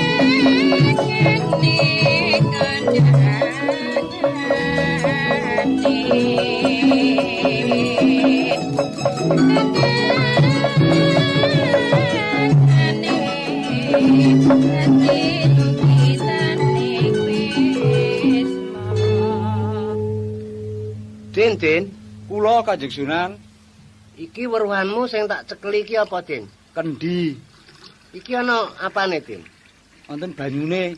D: Din,
B: Kula Kanjeng Sunan
D: iki weruhanmu sing tak cekeli iki apa, Din?
B: kendi
D: Iki ana apane, Din?
B: wonten banyune.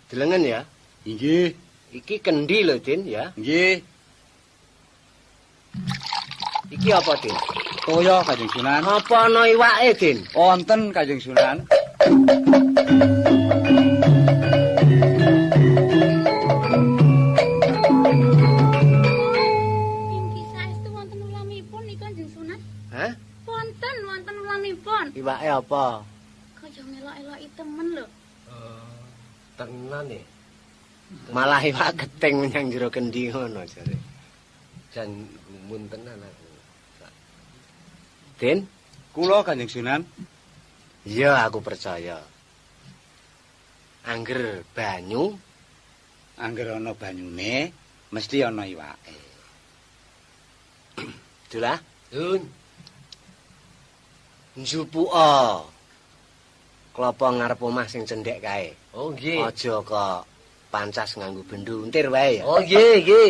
D: Delengen ya.
B: Inggih.
D: Iki kendi lho, Din, ya.
B: Nggih.
D: Iki apa, Din?
B: Toya Kanjeng Sunan.
D: Apa ana iwake, Din?
B: Wonten Kanjeng Sunan.
E: Inggih saestu wonten ulamipun nika Nggih Sunan.
D: Hah?
E: Wonten ulamipun.
D: Iwake apa?
E: Kaya melok-eloki temen lho.
G: Tenan ya.
D: Malah iwak geting menyang jero kendi ngono jare.
G: Jan gumun tenan aku.
D: Din?
B: Kula Kanjeng Sunan.
D: Iya, aku percaya. Angger banyu,
B: Angger ana banyune mesti ana iwake.
D: Dulah,
C: Dun.
D: njupuka. Klapa ngarep omah sing cendhek kae.
C: Oh nggih.
D: Aja kok pancas nganggo benduntir wae ya.
C: Oh nggih, nggih.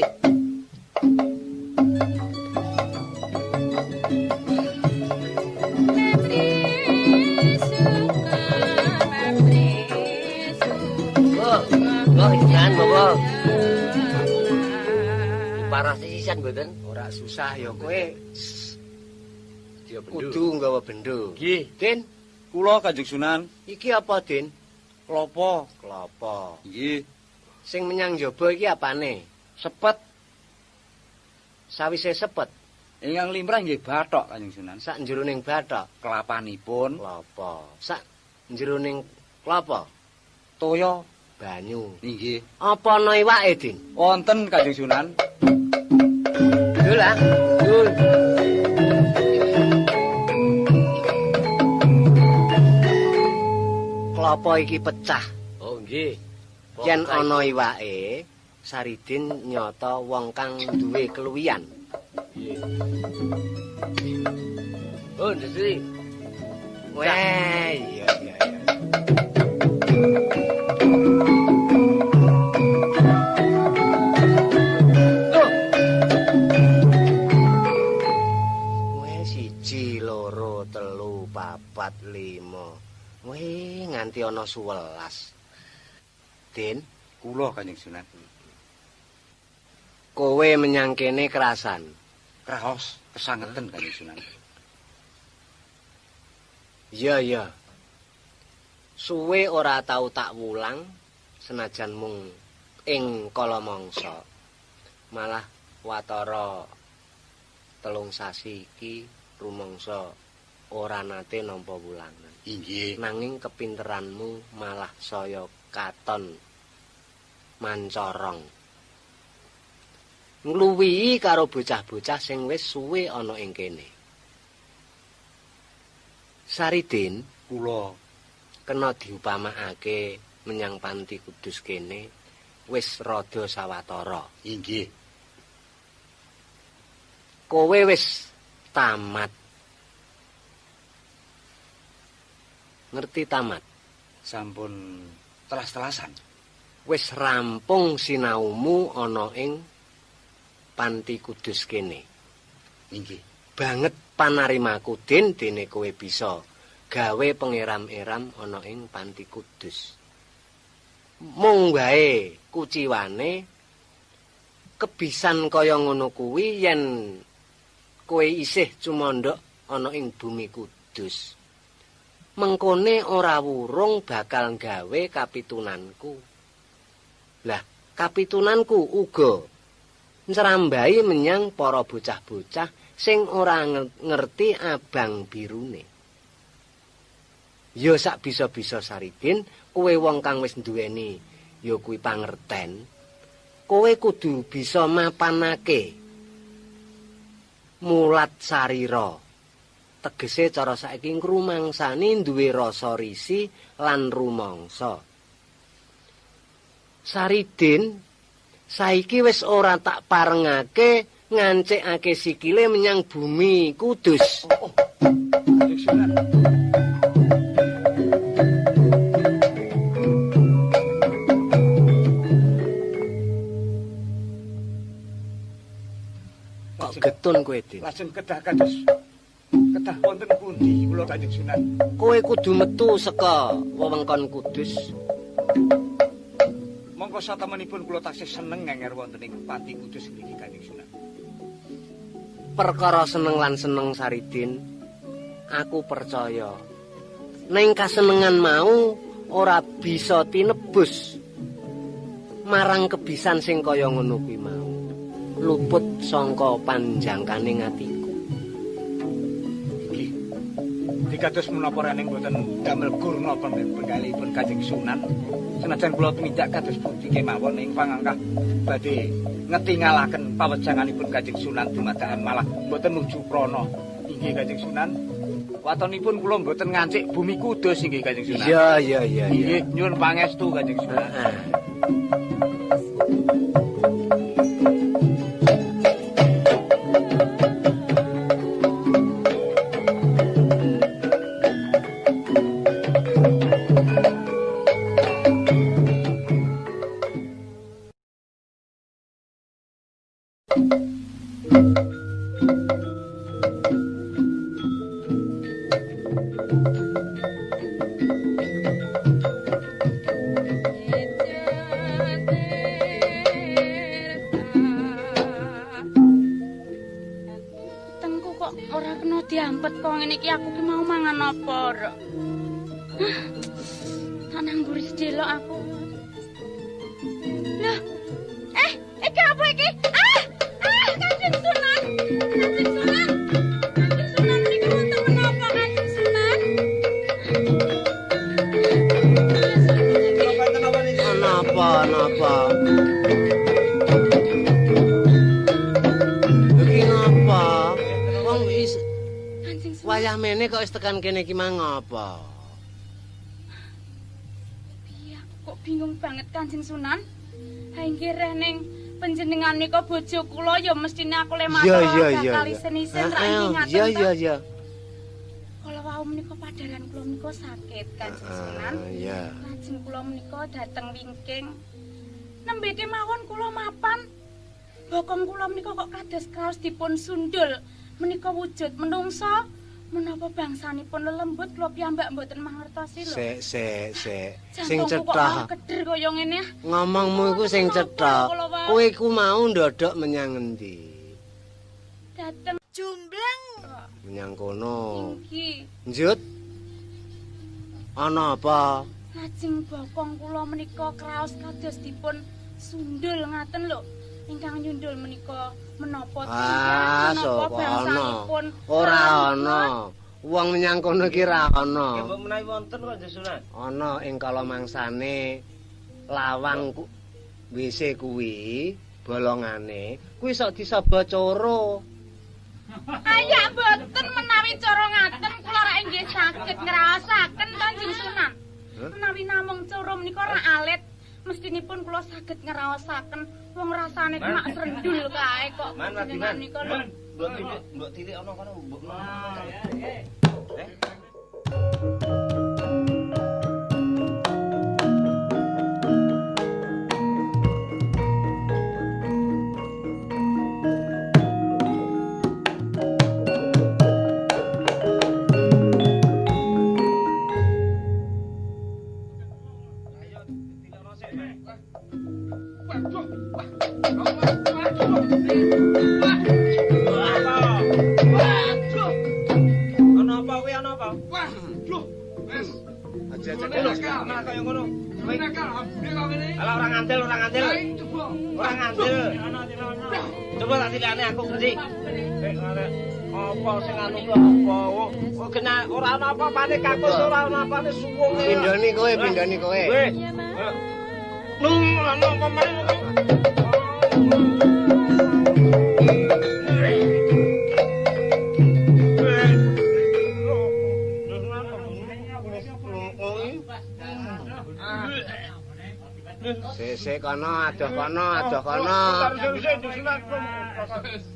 C: Oh, ikan bawa. Parah sisisan mboten?
D: Ora susah ya kowe
C: Dia
D: kudu nggawa bendo.
C: Nggih.
D: Din,
B: Kula Kanjeng Sunan.
D: iki apa, Din?
B: Klopo.
D: Klapa.
B: Nggih.
D: Sing menyang jaba iki apane?
B: Sepet.
D: Sawise sepet,
B: Ingkang limrah nggih bathok Kanjeng Sunan.
D: sak jeroning bathok.
B: Kelapanipun
D: Klapa. Sak jeroning klapa,
B: toya.
D: banyu.
B: Nggih.
D: Apa ana iwake, Din?
B: Wonten Kanjeng Sunan.
D: Dulah. Dul. Klapa iki pecah.
C: Oh nggih.
D: Yen ana iwake, Saridin nyata wong kang duwe keluwihan.
C: Oh, Ndesri.
D: Wah, iya. Weh, 1, 2, 3, 4, 5. Weh, nganti ana 11. Din,
B: Kula Kanjeng Sunan.
D: kowe menyang kene kerasan.
B: Kraos kesangeten Kanjeng Sunan.
D: Iya. Suwe ora tau tak wulang senajan mung ing kala mangsa. Malah watara 3 sasi iki rumangsa ora nate nampa wulangan.
B: Inggih.
D: Nanging kepinteranmu malah saya katon mancorong. Ngluwihi karo bocah-bocah sing wis suwe ana ing kene. Saridin,
B: Kula
D: kena diupamakake menyang Panti Kudus kene wis rada sawatara.
B: inggih.
D: Kowe wis tamat. Ngerti tamat?
B: Sampun telas-telasan.
D: Wis rampung sinaumu ana ing Panti Kudus kene.
B: Inggih.
D: Banget panarimaku Din dene kowe bisa gawe pengeram-eram ana ing Panti Kudus. Mung wae kuciwane kebisan kaya ngono kuwi yen kowe isih cumandhok ana ing bumi Kudus. Mengkone ora wurung bakal gawe kapitunanku. Lah, kapitunanku uga ncerambahi menyang para bocah-bocah sing ora ngerti abang birune. Ya sak bisa-bisa Saridin, kowe wong kang wis duweni ya kuwi pangerten. Kowe kudu bisa mapanake mulat sarira. Tegese cara saiki ngrumangsani duwe rasa risi lan rumangsa. Saridin, saiki wis ora tak parengake ngancikake sikile menyang bumi Kudus.
B: Kanjeng Sunan.
D: Kok getun kowe, Din?
B: Lajeng kedah kados kedah wonten pundi kula Kanjeng Sunan?
D: Kowe kudu metu saka wewengkon Kudus.
B: Monggo satemenipun kula taksih seneng ngenger wonten ing Panti Kudus niki Kanjeng Sunan.
D: Perkara seneng lan seneng Saridin, aku percaya ning kasenengan mau ora bisa tinebus marang kebisan sing kaya ngono kuwi mau. Luput sangka panjangkaning atiku.
B: Inggih. Dikados menapa rening boten damel gurna penggalipun Kanjeng Sunan. Senajan kula tumindak kados pundi kemawon ing pangangkah badhe ngetingalaken pawejanganipun Kanjeng Sunan dumadakan malah boten nuju prana. Inggih Kanjeng Sunan. Watonipun kula boten ngancik bumi Kudus inggih Kanjeng Sunan.
D: Iya.
B: Inggih, nyuwun pangestu Kanjeng Sunan.
E: teko ngene iki aku ki mau mangan apa, Rek? Tanang mburi sedelok aku. Lah, iki apa iki? Kanjeng Sunan. Kanjeng Sunan. Kanjeng Sunan niki wonten menapa, Kanjeng Sunan?
D: Napa? Iki ngapa? Wong
E: Kanjeng Sunan.
D: wayah mene kok wis tekan kene iki mang ngapa?
E: Iya, kok bingung banget Kanjeng Sunan. Ha inggih reh ning panjenengan nika bojo kula ya mestine aku le matur kali senisen ra ingaten.
D: Iya.
E: Kala wau menika padaran kula menika sakit Kanjeng Sunan.
D: Iya.
E: Lajeng kula menika dateng wingking. Nembe kemawon kula mapan. Bokong kula menika kok kados kraos dipun sundul. Menika wujud menungsa. Menapa bangsanipun lelembut kula piyambak mboten mangertosi lho.
D: Sik. Sing
E: Jantungku kok
D: cethah.
E: keder kaya ngene.
D: Ngomongmu iku sing cethak. Kowe iku mau ndodok menyang endi?
E: Dateng Jumbleng.
D: Menyang kono.
E: Inggih.
D: Njut. Ana apa?
E: Lajeng bokong kula menika kraos kados dipun sundul ngaten lho. Ingkang nyundul menika menapa
D: Sok ana. Ora ana. Wong menyang kono iki ra
G: Ya
D: ana.
G: mbok menawi wonten kok Kanjeng Sunan.
D: Ana ing kala mangsane lawang WC kuwi bolongane kuwi sok disaba coro.
E: Aya mboten menawi cara ngaten kula ra inggih saged ngraosaken Kanjeng Sunan. Menawi namung cara menika ra alit mestinipun kula saged ngraosaken wong rasane mak srendul kae kok panjenengan nika lho.
G: Mbok tilik ana kono mbok. Ora ngandel. Ora ngandel. Coba tak tilane aku ngendi. Apa sing anu ku apa? Kok kena ora ana apa-apane kakus ora ana apa-apane suwung.
D: Pindhani kowe.
G: Ora ana apa-apane.
D: Sik kono, adoh kono.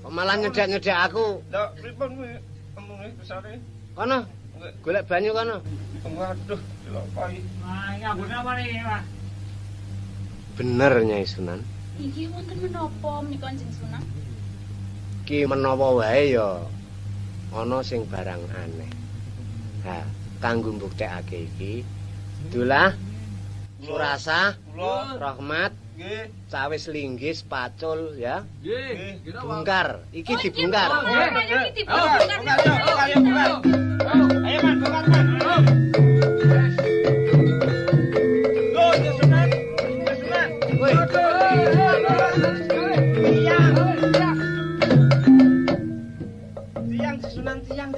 D: Kok malah nyedek aku.
G: Lah pripun kuwi? Emune besare.
D: Kono. Golek banyu kono.
G: Waduh, dilopai.
D: Bener Nyai Sunan.
E: Inggih wonten menapa menika Kanjeng Sunan?
D: Ki menawa wae ya ana sing barang aneh. Ha, kanggo mbuktekake iki Dulah Surasa Rahmat
G: Nggih.
D: Cawis linggis pacul ya.
G: Nggih.
D: Bungkar. Iki dibungkar.
G: Ayo Man, bongkar Man. Loh, ya Sunan. Ya Sunan.
D: Woi.
G: Tiang si Sunan tiang.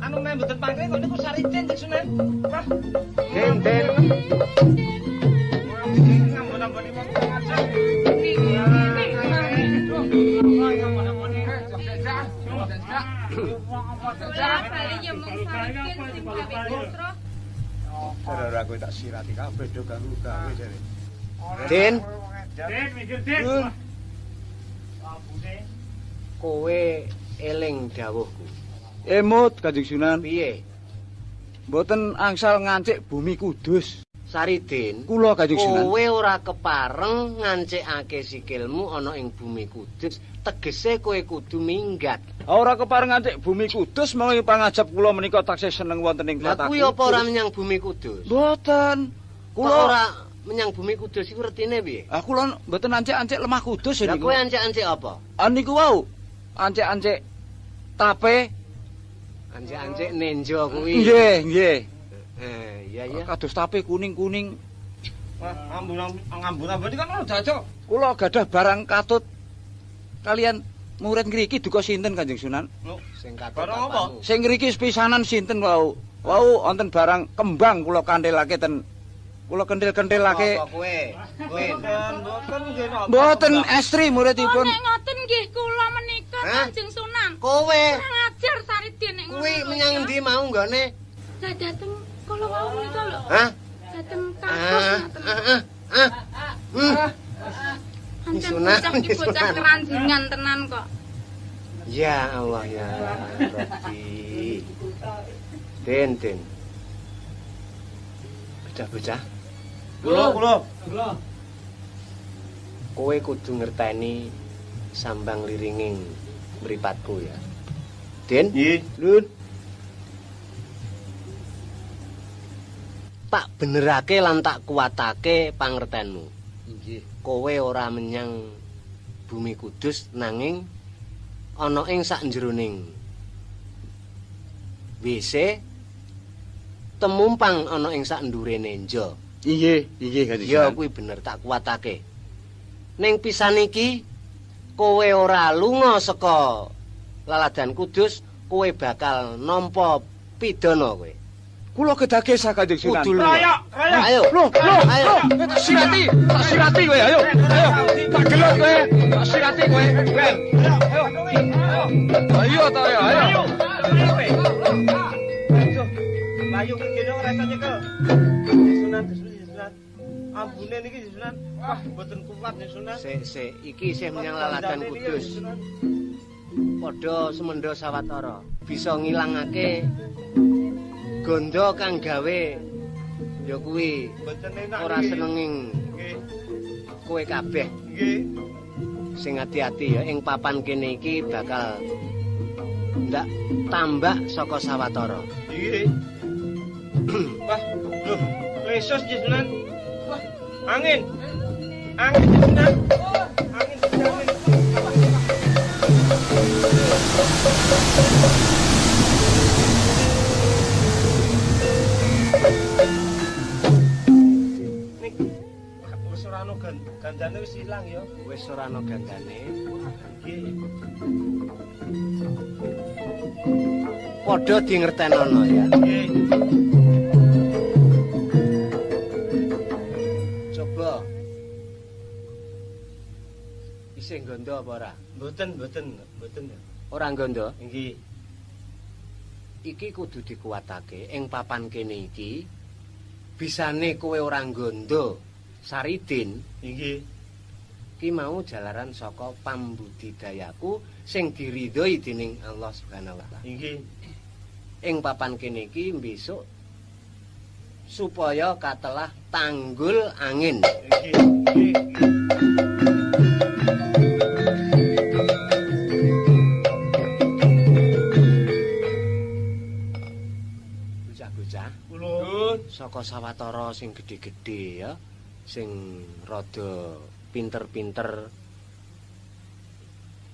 G: Anu main mboten pangling kok niku sariten si Sunan. Wah.
D: Den.
G: Ngambon-amboni wong aja.
B: Ora kowe tak sirati kabeh do ganggu gawe jare.
D: Den,
G: Den, mikir Den.
D: kowe eling dawuhku.
B: Emut Kanjeng Sunan,
D: Piye?
B: mboten angsal ngancik bumi Kudus.
D: Saridin,
B: Kula Kanjeng Sunan.
D: kowe ora kepareng ngancikake sikilmu ana ing bumi Kudus, tegese kowe kudu minggat.
B: Ora kepareng ngancik bumi Kudus mawon pangajap kula menika taksih seneng wonten ing
D: Lah
B: tlatah.
D: kuwi apa ora menyang bumi Kudus?
B: Mboten.
D: Kula
B: Kula
D: ora menyang bumi Kudus iku retine piye?
B: kula mboten ancik-ancik lemah Kudus
D: Lah
B: niku.
D: kowe ancik-ancik apa?
B: Niku wau. Ancik-ancik tape
D: Anjek-anjek ninja kuwi.
B: Nggih, nggih.
D: Iya ya.
B: Kados tape kuning-kuning.
G: Ngambun-ngambun iki kan ora dadak.
B: Kula gadah barang katut kalian murid ngriki duka sinten Kanjeng Sunan?
D: Sing katut
G: Barang apa?
B: Sing ngriki sepisanan sinten wau? Wau wonten barang kembang kula kandhelake ten kula kendhil-kendhilake.
D: Apa kowe?
G: Mboten nggih napa.
B: Mboten estri muridipun.
E: Nek ngoten nggih kula menika
D: Hah?
E: Kanjeng Sunan.
D: Kowe
E: Kurang ajar Saridin nek ngono.
D: kuwi menyang ndi mau nggone?
E: Lah dateng kula wau menika lho.
D: Hah?
E: Dateng kampus ngoten. Ancen
D: Sunan,
E: bocah
D: Sunan.
E: keranjingan tenan kok.
D: Ya Allah ya Rabbi. Den. Bocah-bocah,
G: Kula.
D: kowe kudu ngerteni sambang liringing mripatku ya. Den,
G: Nggih.
D: Lun. Tak benerake lan tak kuatake pangertenmu.
B: Nggih.
D: Kowe ora menyang bumi kudus nanging ana ing sakjeroning WC temumpang ana ing sak ndure nenja.
B: Nggih, Kanjeng
D: Ya
B: Sunan.
D: kuwi bener tak kuatake. Ning pisan iki kowe ora lunga saka laladan kudus, kowe bakal nampa pidana kowe.
B: Kula gedage sak Kanjeng Sunan.
D: Kudu lunga. Ayo. Ayo.
B: Tak sirati kowe, ayo. Tak gelot kowe, tak sirati kowe. Ayo ta ya, ayo.
G: Layu ki kene rasane ke. Sunan. Ambune niki Sunan. Wah, mboten kuat nih Sunan.
D: Sik, iki isih menyang laladan kudus. Padha semendha sawetara bisa ngilangake gondo kang gawe ya kuwi
G: Mboten enak.
D: ora senenging
G: Nggih.
D: kowe kabeh.
G: Nggih.
D: Sing ati-ati ya ing papan kene iki bakal ndak tambah saka sawetara.
G: Nggih. Wah, lho, lesos nggih Sunan. Wah, angin. Angin nggih Sunan. Angin. Nik, wis ora ono gandane wis ilang ya.
D: Wis ora ana gandane.
G: Nggih.
D: Padha dingertenono ya.
G: Nggih.
D: Coba. Isih gondo apa ora?
G: Mboten.
D: Ora gondo.
G: Nggih.
D: Iki kudu dikuatake ing papan kene iki. Bisane kowe ora gondo Saridin,
G: Nggih.
D: ki mau jalaran saka pambudidayaku sing diridhoi dening Allah Subhanahu wa taala.
G: Nggih.
D: Ing papan kene iki besok supaya katelah tanggul angin.
G: Nggih.
D: Bocah-bocah
G: Ulun.
D: saka sawetara sing gedhe-gedhe ya, sing rada pinter-pinter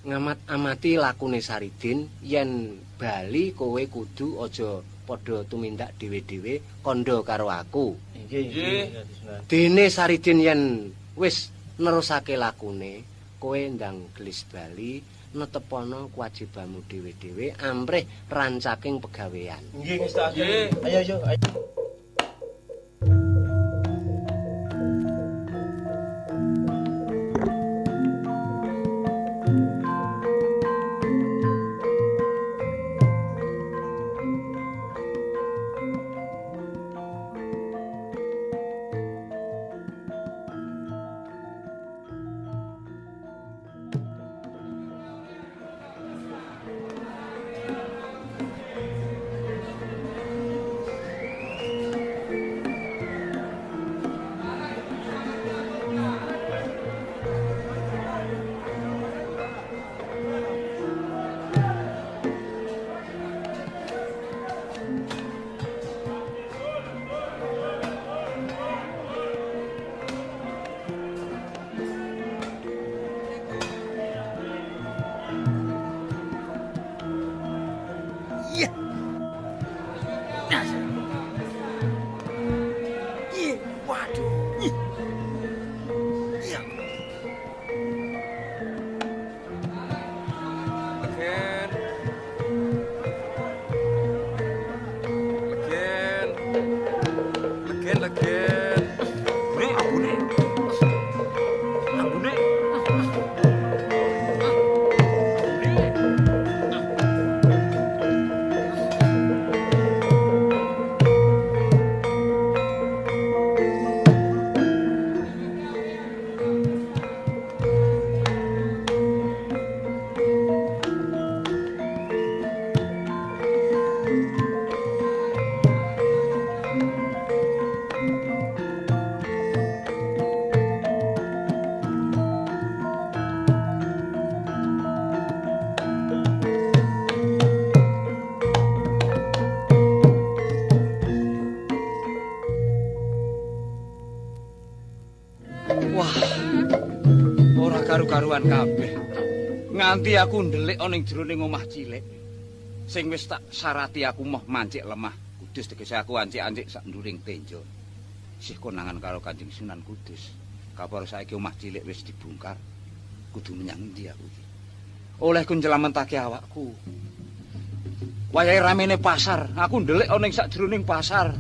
D: ngamat-amati lakune Saridin, yen bali kowe kudu aja padha tumindak dhewe-dhewe kandha karo aku.
G: Nggih.
D: Dene Saridin yen wis nerusake lakune, kowe ndang gelis bali netepono kewajibanmu dhewe-dhewe amrih rancaking pegawean.
G: Nggih, Ustaz. Ayo.
F: Raden.
B: Ambune. Wah, ora karu-karuan kabeh. Nganti aku ndelik ana ing jroning omah cilik. Sing wis tak sarati aku moh mancik lemah. Kudus tegese aku ancik-ancik sak nduring tenjo. Isih konangan karo Kanjeng Sunan Kudus. Kabar saiki omah cilik wis dibongkar. Kudu menyang endi aku iki? Olehku nyelametake awakku. Wayahe ramene pasar, aku ndelik ana ing sak jroning pasar.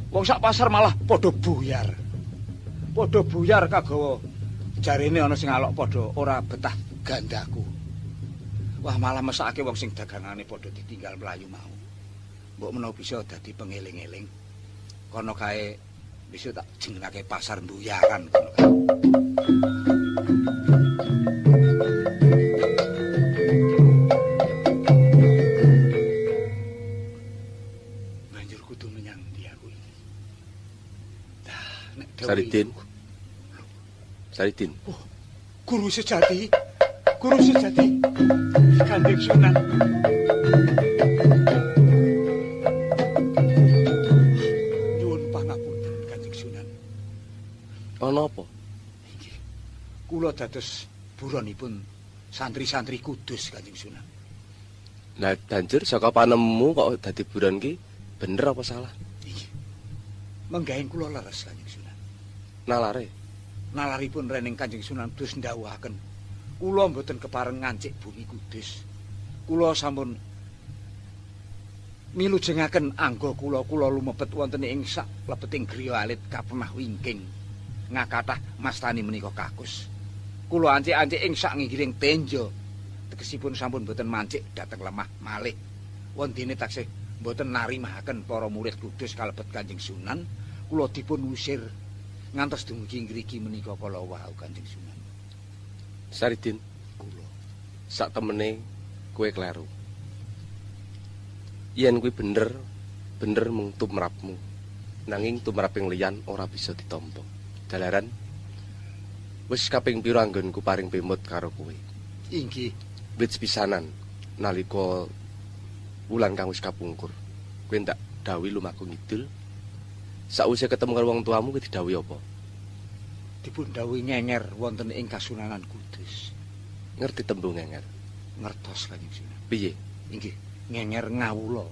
B: Wong sak pasar malah padha buyar. Padha buyar kagawa jarene ana sing alok padha ora betah gandaku. Wah malah mesake wong sing dagangane padha ditinggal mlayu mau. Mbok menawa bisa dadi pengeling-eling. Kono kae bisa tak jenengake pasar buyaran kono kae. Banjur kudu menyang ndi aku iki. Nek
F: Saridin. Saridin.
B: Oh, guru sejati. Guru sejati. Kanjeng Sunan. Nyuwun pangapunten Kanjeng Sunan.
F: Ana apa?
B: Inggih. Kula dados buronipun santri-santri Kudus Kanjeng Sunan.
F: Lah banjur saka panemu kok dadi buron ki bener apa salah?
B: Inggih. Menggaing kula leres Kanjeng Sunan.
F: Nalare.
B: Nalaripun rening Kanjeng Sunan Kudus ndhawuhaken kula mboten kepareng ngancik bumi Kudus. Kula sampun milujengaken angga kula lumebet wonten ing sak lebeting griya alit kapenah wingking ngakathah mastani menika kakus. Kula ancik-ancik ing sak nginggiring tenjo tegesipun sampun mboten mancik dhateng lemah malih. Wondene taksih mboten narimahaken para murid Kudus kalebet Kanjeng Sunan, kula dipun usir ngantos dumugi ngriki menika kala wau Kanjeng Sunan.
F: Saridin,
B: Kula
F: sak temene kowe kleru. Yen kuwi bener mung tumrapmu. Nanging tumraping liyan ora bisa ditampa. Dalaran wis kaping pira anggonku paring pemut karo kowe.
B: inggih
F: Wit pisanan nalika wulan kang wis kapungkur. Kowe ndak dawuhi lumaku ngidul. Sakwise ketemu karo wong tuamu kowe didhawuhi apa?
B: dipun dawuhi ngenger wonten ing Kasunanan Kudus.
F: Ngerti tembung ngenger?
B: Ngertos Kanjeng Sunan.
F: Piye?
B: Inggih, ngenger ngawula.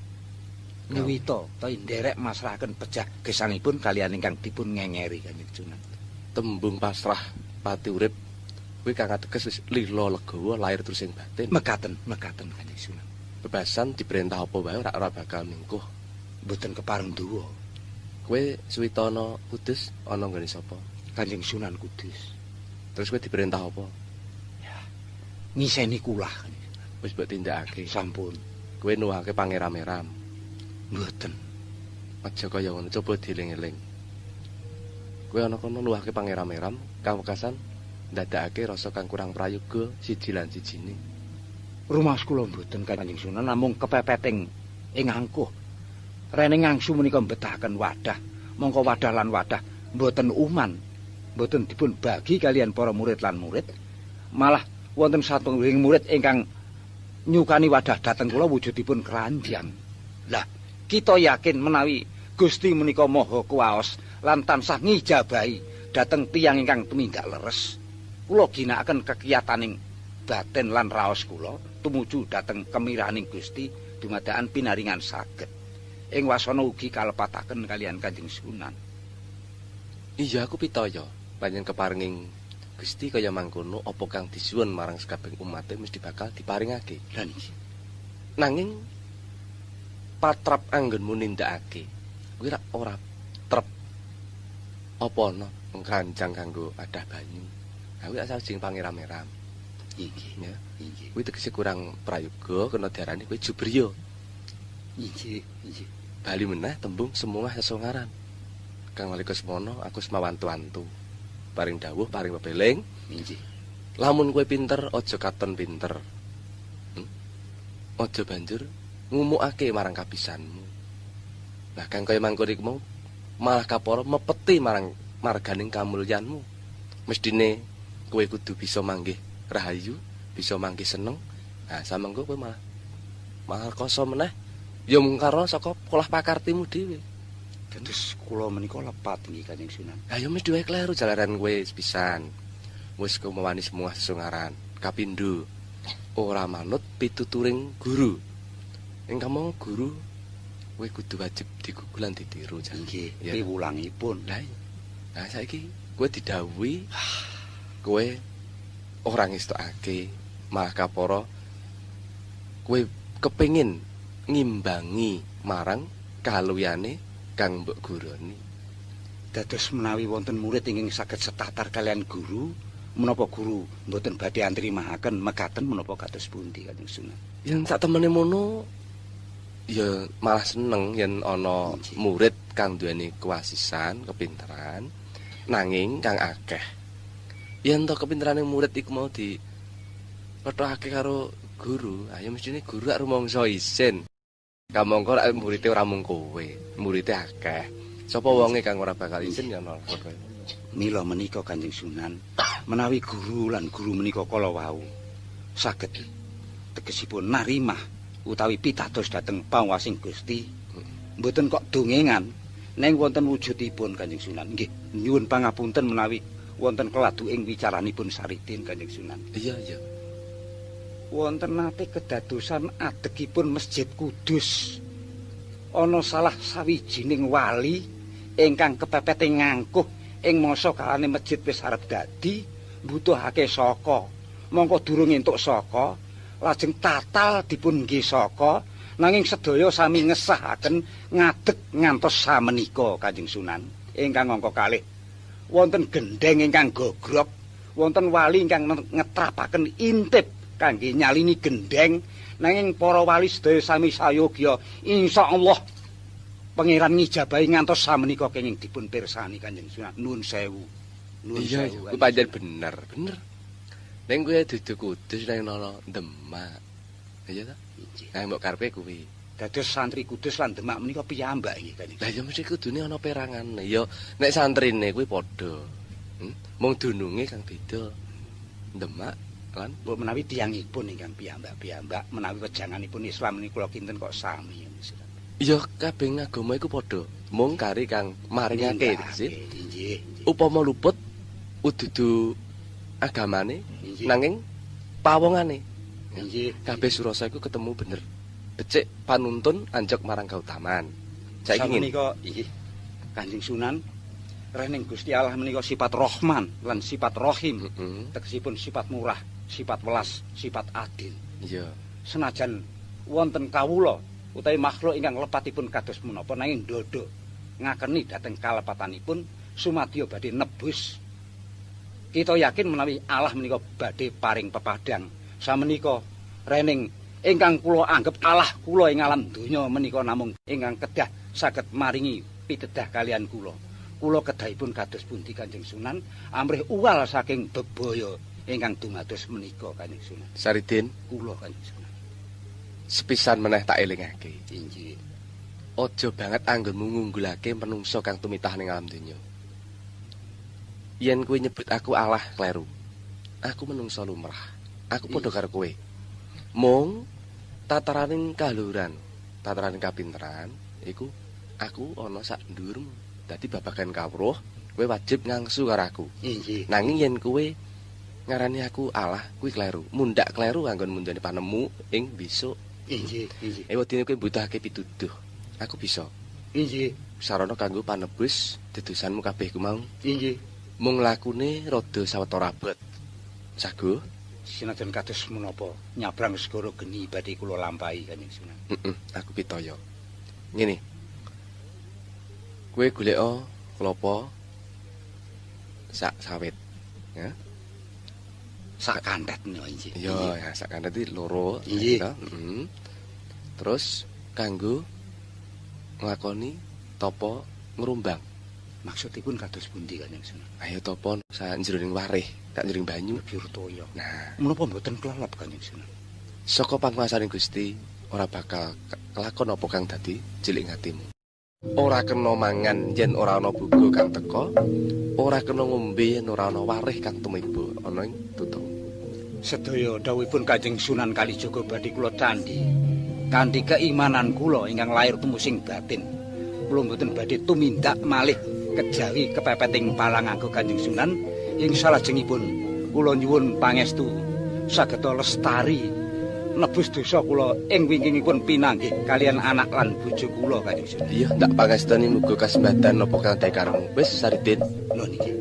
B: Nyuwita ta nderek masrahaken pejah gesangipun kaliyan ingkang dipun ngengeri Kanjeng Sunan.
F: Tembung pasrah pati urip kuwi kang ateges wis lila legawa lahir terus ing batin.
B: Mekaten Kanjeng Sunan.
F: Bebasan diperintah apa wae ora bakal mingkuh.
B: Mboten kepareng duwa.
F: Kowe Suwitana Kudus ana nggone sapa?
B: Kanjeng Sunan Kudus.
F: Terus kowe diperintah apa?
B: Ngiseni kula.
F: Wis mbok tindakake.
B: Sampun.
F: Kowe nuwuhake pangeram-eram.
B: Mboten.
F: Aja kaya ngono, coba dieling-eling. Kowe ana kono nuwuhake pangeram-eram, kang wekasan ndadekake rasa kang kurang prayoga siji lan sijine.
B: Rumah kula mboten Kanjeng Sunan namung kepepeting ing angkuh. Rene ngangsu menika mbetahaken wadah. Mongko wadah lan wadah mboten uman. Mboten dipun bagi kalian para murid lan murid. Malah wonten satunggiling murid ingkang nyukani wadah dhateng kula wujudipun keranjang. Lah, kita yakin menawi Gusti menika maha kuwaos lan tansah ngijabahi dhateng tiyang ingkang tumindak leres. Kula ginakaken kekiyataning batin lan raos kula tumuju dhateng kemirahaning Gusti dumadakan pinaringan saged. Ing wasana ugi kalepataken kalian Kanjeng Sunan.
F: Iya aku pitaya, panjen keparenging Gusti kaya mangkono apa kang disuwun marang sakabeh umate mesti bakal diparingake.
B: Lan iki
F: Nanging patrap anggonmu nindakake kuwi ora trep Apa ana keranjang kanggo adah banyu. Aku tak sajing pangeram-eram.
B: Inggih,
F: Ya.
B: inggih.
F: Kuwi tegese kurang prayoga kena diarani kowe jubriya.
B: Inggih, inggih.
F: Bali meneh tembung semua sesongaran. Kang nalika semono aku semawantu-wantu. Paring dawuh, paring pepeling.
B: Inggih.
F: Lamun kowe pinter, aja katon pinter. Aja banjur ngumukake marang kabisanmu. Nah, kang kaya mangkon iku mau malah kapara mepeti marang marganing kamulyanmu. Mestine kowe kudu bisa manggih rahayu, bisa manggih seneng. Nah, samengko kowe malah koso meneh ya mung karo saka polah pakartimu dhewe.
B: Dados kula menika lepat nggih Kanjeng Sunan.
F: Lah ya mesti wae kleru jalaran kowe pisan. Wis kumawani semua sesungaran. Kapindho, ora manut pituturing guru. Ing kamong guru kowe kudu wajib digugulan ditiru jan.
B: Nggih,
F: Ya.
B: piwulangipun.
F: Lah iya. Nah saiki kowe didhawuhi kowe ora ngestokake malah kapara kowe kepengin ngimbangi marang kaluyane kang mbok guroni.
B: Dados menawi wonten murid ingkang saged setatar kalian guru, menapa guru mboten badhe antrimahaken mekaten menapa kados pundi Kanjeng Sunan?
F: Yen sak temene mono ya malah seneng yen ana murid kang duweni kewasisan, kepinteran nanging kang akeh. Yen to kepinterane murid iku mau di pethoake karo guru, ayo mestine guru arep rumangsa isin. Kamangka lek murite ora mung kowe, murite akeh. Sapa wonge kang ora bakal isin ya ana kowe.
B: Mila menika Kanjeng Sunan, menawi guru lan guru menika kala wau saged tegesipun narimah utawi pitados dhateng pawasing Gusti, mboten kok dongengan neng wonten wujudipun Kanjeng Sunan. Nggih, nyuwun pangapunten menawi wonten keladu ing wicaranipun Saridin Kanjeng Sunan.
F: Iya, iya.
B: Wonten nate kedadosan adegipun Masjid Kudus. Ana salah sawijining wali ingkang kepepete ngangkuh ing masa kalane masjid wis arep dadi mbutuhake saka. Mongko durung entuk saka, lajeng tatal dipun nggih saka, nanging sedaya sami ngesahaken ngadeg ngantos samenika Kanjeng Sunan. Ingkang angka kalih wonten gendheng ingkang gogrok, wonten wali ingkang ngetrapaken intip kangge nyalini gendheng, nanging para wali sedaya sami sayogya insyaallah pangeran ngijabahi ngantos samenika kenging dipun pirsani Kanjeng Sunan. Nuwun sewu. Nuwun
F: Iya,
B: sewu.
F: kuwi pancen bener. Ning kowe dudu Kudus ning ana Demak. Iya ta? Nah, mbok karepe kuwi.
B: Dados santri Kudus lan Demak menika piyambak nggih Kanjeng.
F: Lah ya mesti kudune ana perangane. Ya nek santrine kuwi padha. Mung dununge kang beda. Demak lan
B: Mbok menawi tiyangipun ingkang piyambak-piyambak menawi wejanganipun Islam niku kula kinten kok sami.
F: ya kabeh agama iku padha. Mung kari kang maringake sih.
B: Nggih.
F: Upama luput ududu agamane
B: Nggih.
F: nanging pawongane.
B: Nggih.
F: Kabeh surasa iku ketemu bener. Becik panuntun anjek marang kautaman. Saiki ngene.
B: menika nggih. Kanjeng Sunan rening Gusti Allah menika sifat Rahman lan sifat Rahim. Tegesipun sifat murah, sifat welas, sifat adil.
F: Iya.
B: Senajan wonten kawula utawi makhluk ingkang lepatipun kados menapa nanging ndodho ngakeni dhateng kalepatanipun sumadya badhe nebus. Kita yakin menawi Allah menika badhe paring pepadang. Samenika rening ingkang kula anggep Allah kula ing alam donya menika namung ingkang kedah saged maringi pitedah kalian kula. Kula kedahipun kados pundi Kanjeng Sunan amrih uwal saking bebaya ingkang dumados menika Kanjeng Sunan.
F: Saridin,
B: Kula Kanjeng Sunan.
F: sepisan meneh tak elingake.
B: Inggih.
F: Aja banget anggonmu ngunggulake menungso kang tumitah ning alam donya. Yen kowe nyebut aku Allah kleru. Aku menungso lumrah. Aku padha karo kowe. Mung tataraning kaluhuran, tataraning kapinteran iku aku ana sak ndhuwurmu. Dadi babagan kawruh, kowe wajib ngangsu karo aku.
B: Inggih.
F: Nanging yen kowe ngarani aku Allah, kuwi kleru. Mundak kleru anggon mundane panemu ing besok.
B: Inggih, inggih.
F: Ewadine kowe mbutuhake pituduh. Aku bisa.
B: Inggih,
F: Sarana kanggo panebus dedosanmu kabeh ku mau.
B: inggih.
F: Mung lakune rada sawetara abot. Saguh?
B: Senajan kados menapa nyabrang segara geni badhe kula lampahi Kanjeng Sunan.
F: Aku pitaya. Ngene. Kowe goleka klapa sak sawit. Ya.
B: Sak kantet niku injih.
F: Iya, ya sak kantet iki loro.
B: Inggih.
F: Terus kanggo nglakoni tapa ngrumbang.
B: Maksudipun kados pundi Kanjeng Sunan?
F: Ayo tapa sak jroning warih, sak jroning banyu.
B: Wirtaya.
F: Nah,
B: Menapa mboten kelelep Kanjeng Sunan?
F: saka panguwasaning Gusti ora bakal kelakon apa kang dadi cilik ngatimu. Ora kena mangan yen ora ana buga kang teka, ora kena ngombe yen ora ana warih kang tumiba ana ing tutung.
B: Sedaya dawuhipun Kanjeng Sunan Kalijaga badhe kula candhi. Kanthi keimanan kula ingkang lair tumusing batin, kula mboten badhe tumindak malih kejawi kepepeting palanganggo Kanjeng Sunan ing salajengipun kula nyuwun pangestu sageta lestari nebus dosa kula ing wingkingipun pinanggih kalian anak lan bojo kula Kanjeng Sunan.
F: Iya, ndak pangestani muga kasembatan napa kang dadi karepmu. Wis Saridin.
B: Lho niki.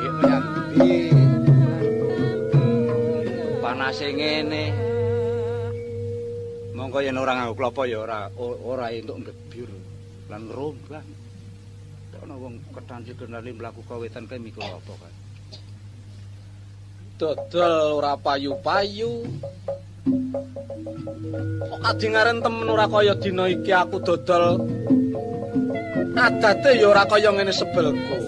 B: nggih kaya ndi? Panase ngene. Monggo yen ora nganggo klopo ya ora entuk ngebyur lan rombang. Ana wong ketanci-kenali mlaku kawetan kae mikul apa kae.
F: Dodol ora payu-payu. Kok kadingaren temen ora kaya dina iki aku dodol. Adate ya ora kaya ngene sebelku.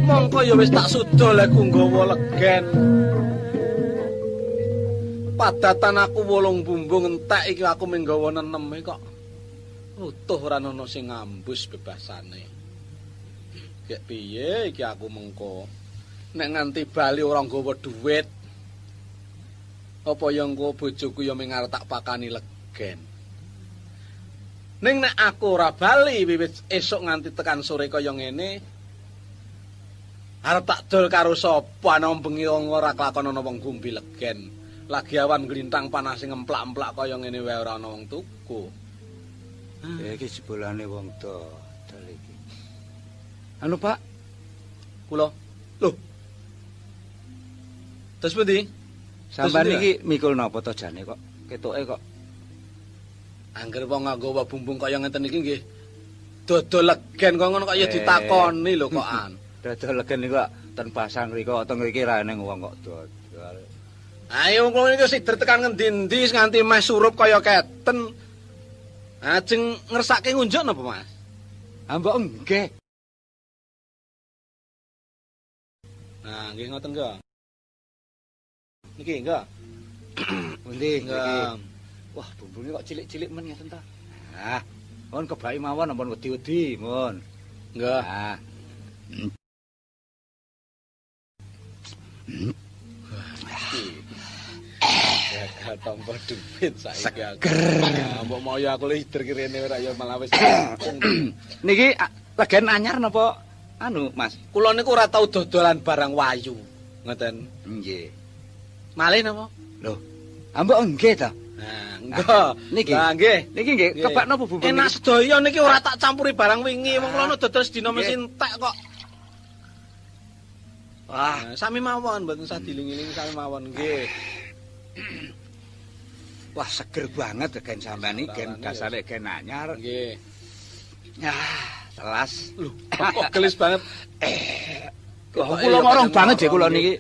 F: Mongko ya wis tak sudo lek nggawa legen. Padatan aku 8 bumbung entek iki aku menggawa 6 kok. Utuh ora ono sing ngambus bebasane. Gek piye iki aku mengko nek nganti bali ora nggawa dhuwit. Apa ya engko bojoku ya ming arep tak pakani legen. Ning nek aku ora bali wiwit esuk nganti tekan sore kaya ngene arep tak dol karo sapa ana bengi ora kelakon ana wong gumbi legen. Lagi awan glintang panas sing emplak-emplak kaya ngene wae ora ana wong tuku.
B: Iki jebulane wong dodol iki. Anu Pak,
F: Kula. Loh. Terus pundi?
B: sampean iki mikul napa to jane kok ketoke kok
F: Angger wong nggawa bumbung kaya ngeten iki nggih. Dodol legen kok ngono kok ya ditakoni lho kok an.
B: dodol legen niku kok ten pasang mriku teng mriki ra eneng wong kok dodol.
F: Ayo kula niku sider tekan ngendi-endi nganti meh surup kaya keten. Ajeng ngersake ngunjuk napa, Mas?
B: Ah mbok nggih.
F: Nah, nggih ngoten kok. Niki enggak.
B: Pundi
F: Enggak.
B: Wah, bumbune kok cilik-cilik men ngeten ta. Ah, mon kebaki mawon ampun wedi-wedi, mon.
F: Enggak.
B: Ah.
F: Ya tampa duit saiki aku. Mbok mau ya aku lider kirene ora ya malah wis.
B: Niki legen anyar napa anu, Mas?
F: Kula niku ora tau dodolan barang wayu. Ngoten.
B: Nggih.
F: Malih napa?
B: Lho. Ah mbok nggih ta?
F: Nah, enggak.
B: Niki.
F: Lah nggih.
B: Niki nggih kebak napa bumbung
F: Enak
B: niki?
F: sedaya niki ora tak campuri barang wingi, wong kula dodol sedina mesin entek kok. Wah, sami mawon mboten usah diling-iling sami mawon nggih.
B: Wah, seger banget gen sampean iki gen dasare gen anyar.
F: Nggih.
B: Yah, telas.
F: Lho, kok gelis banget.
B: Wah, kula morong banget ya kula niki.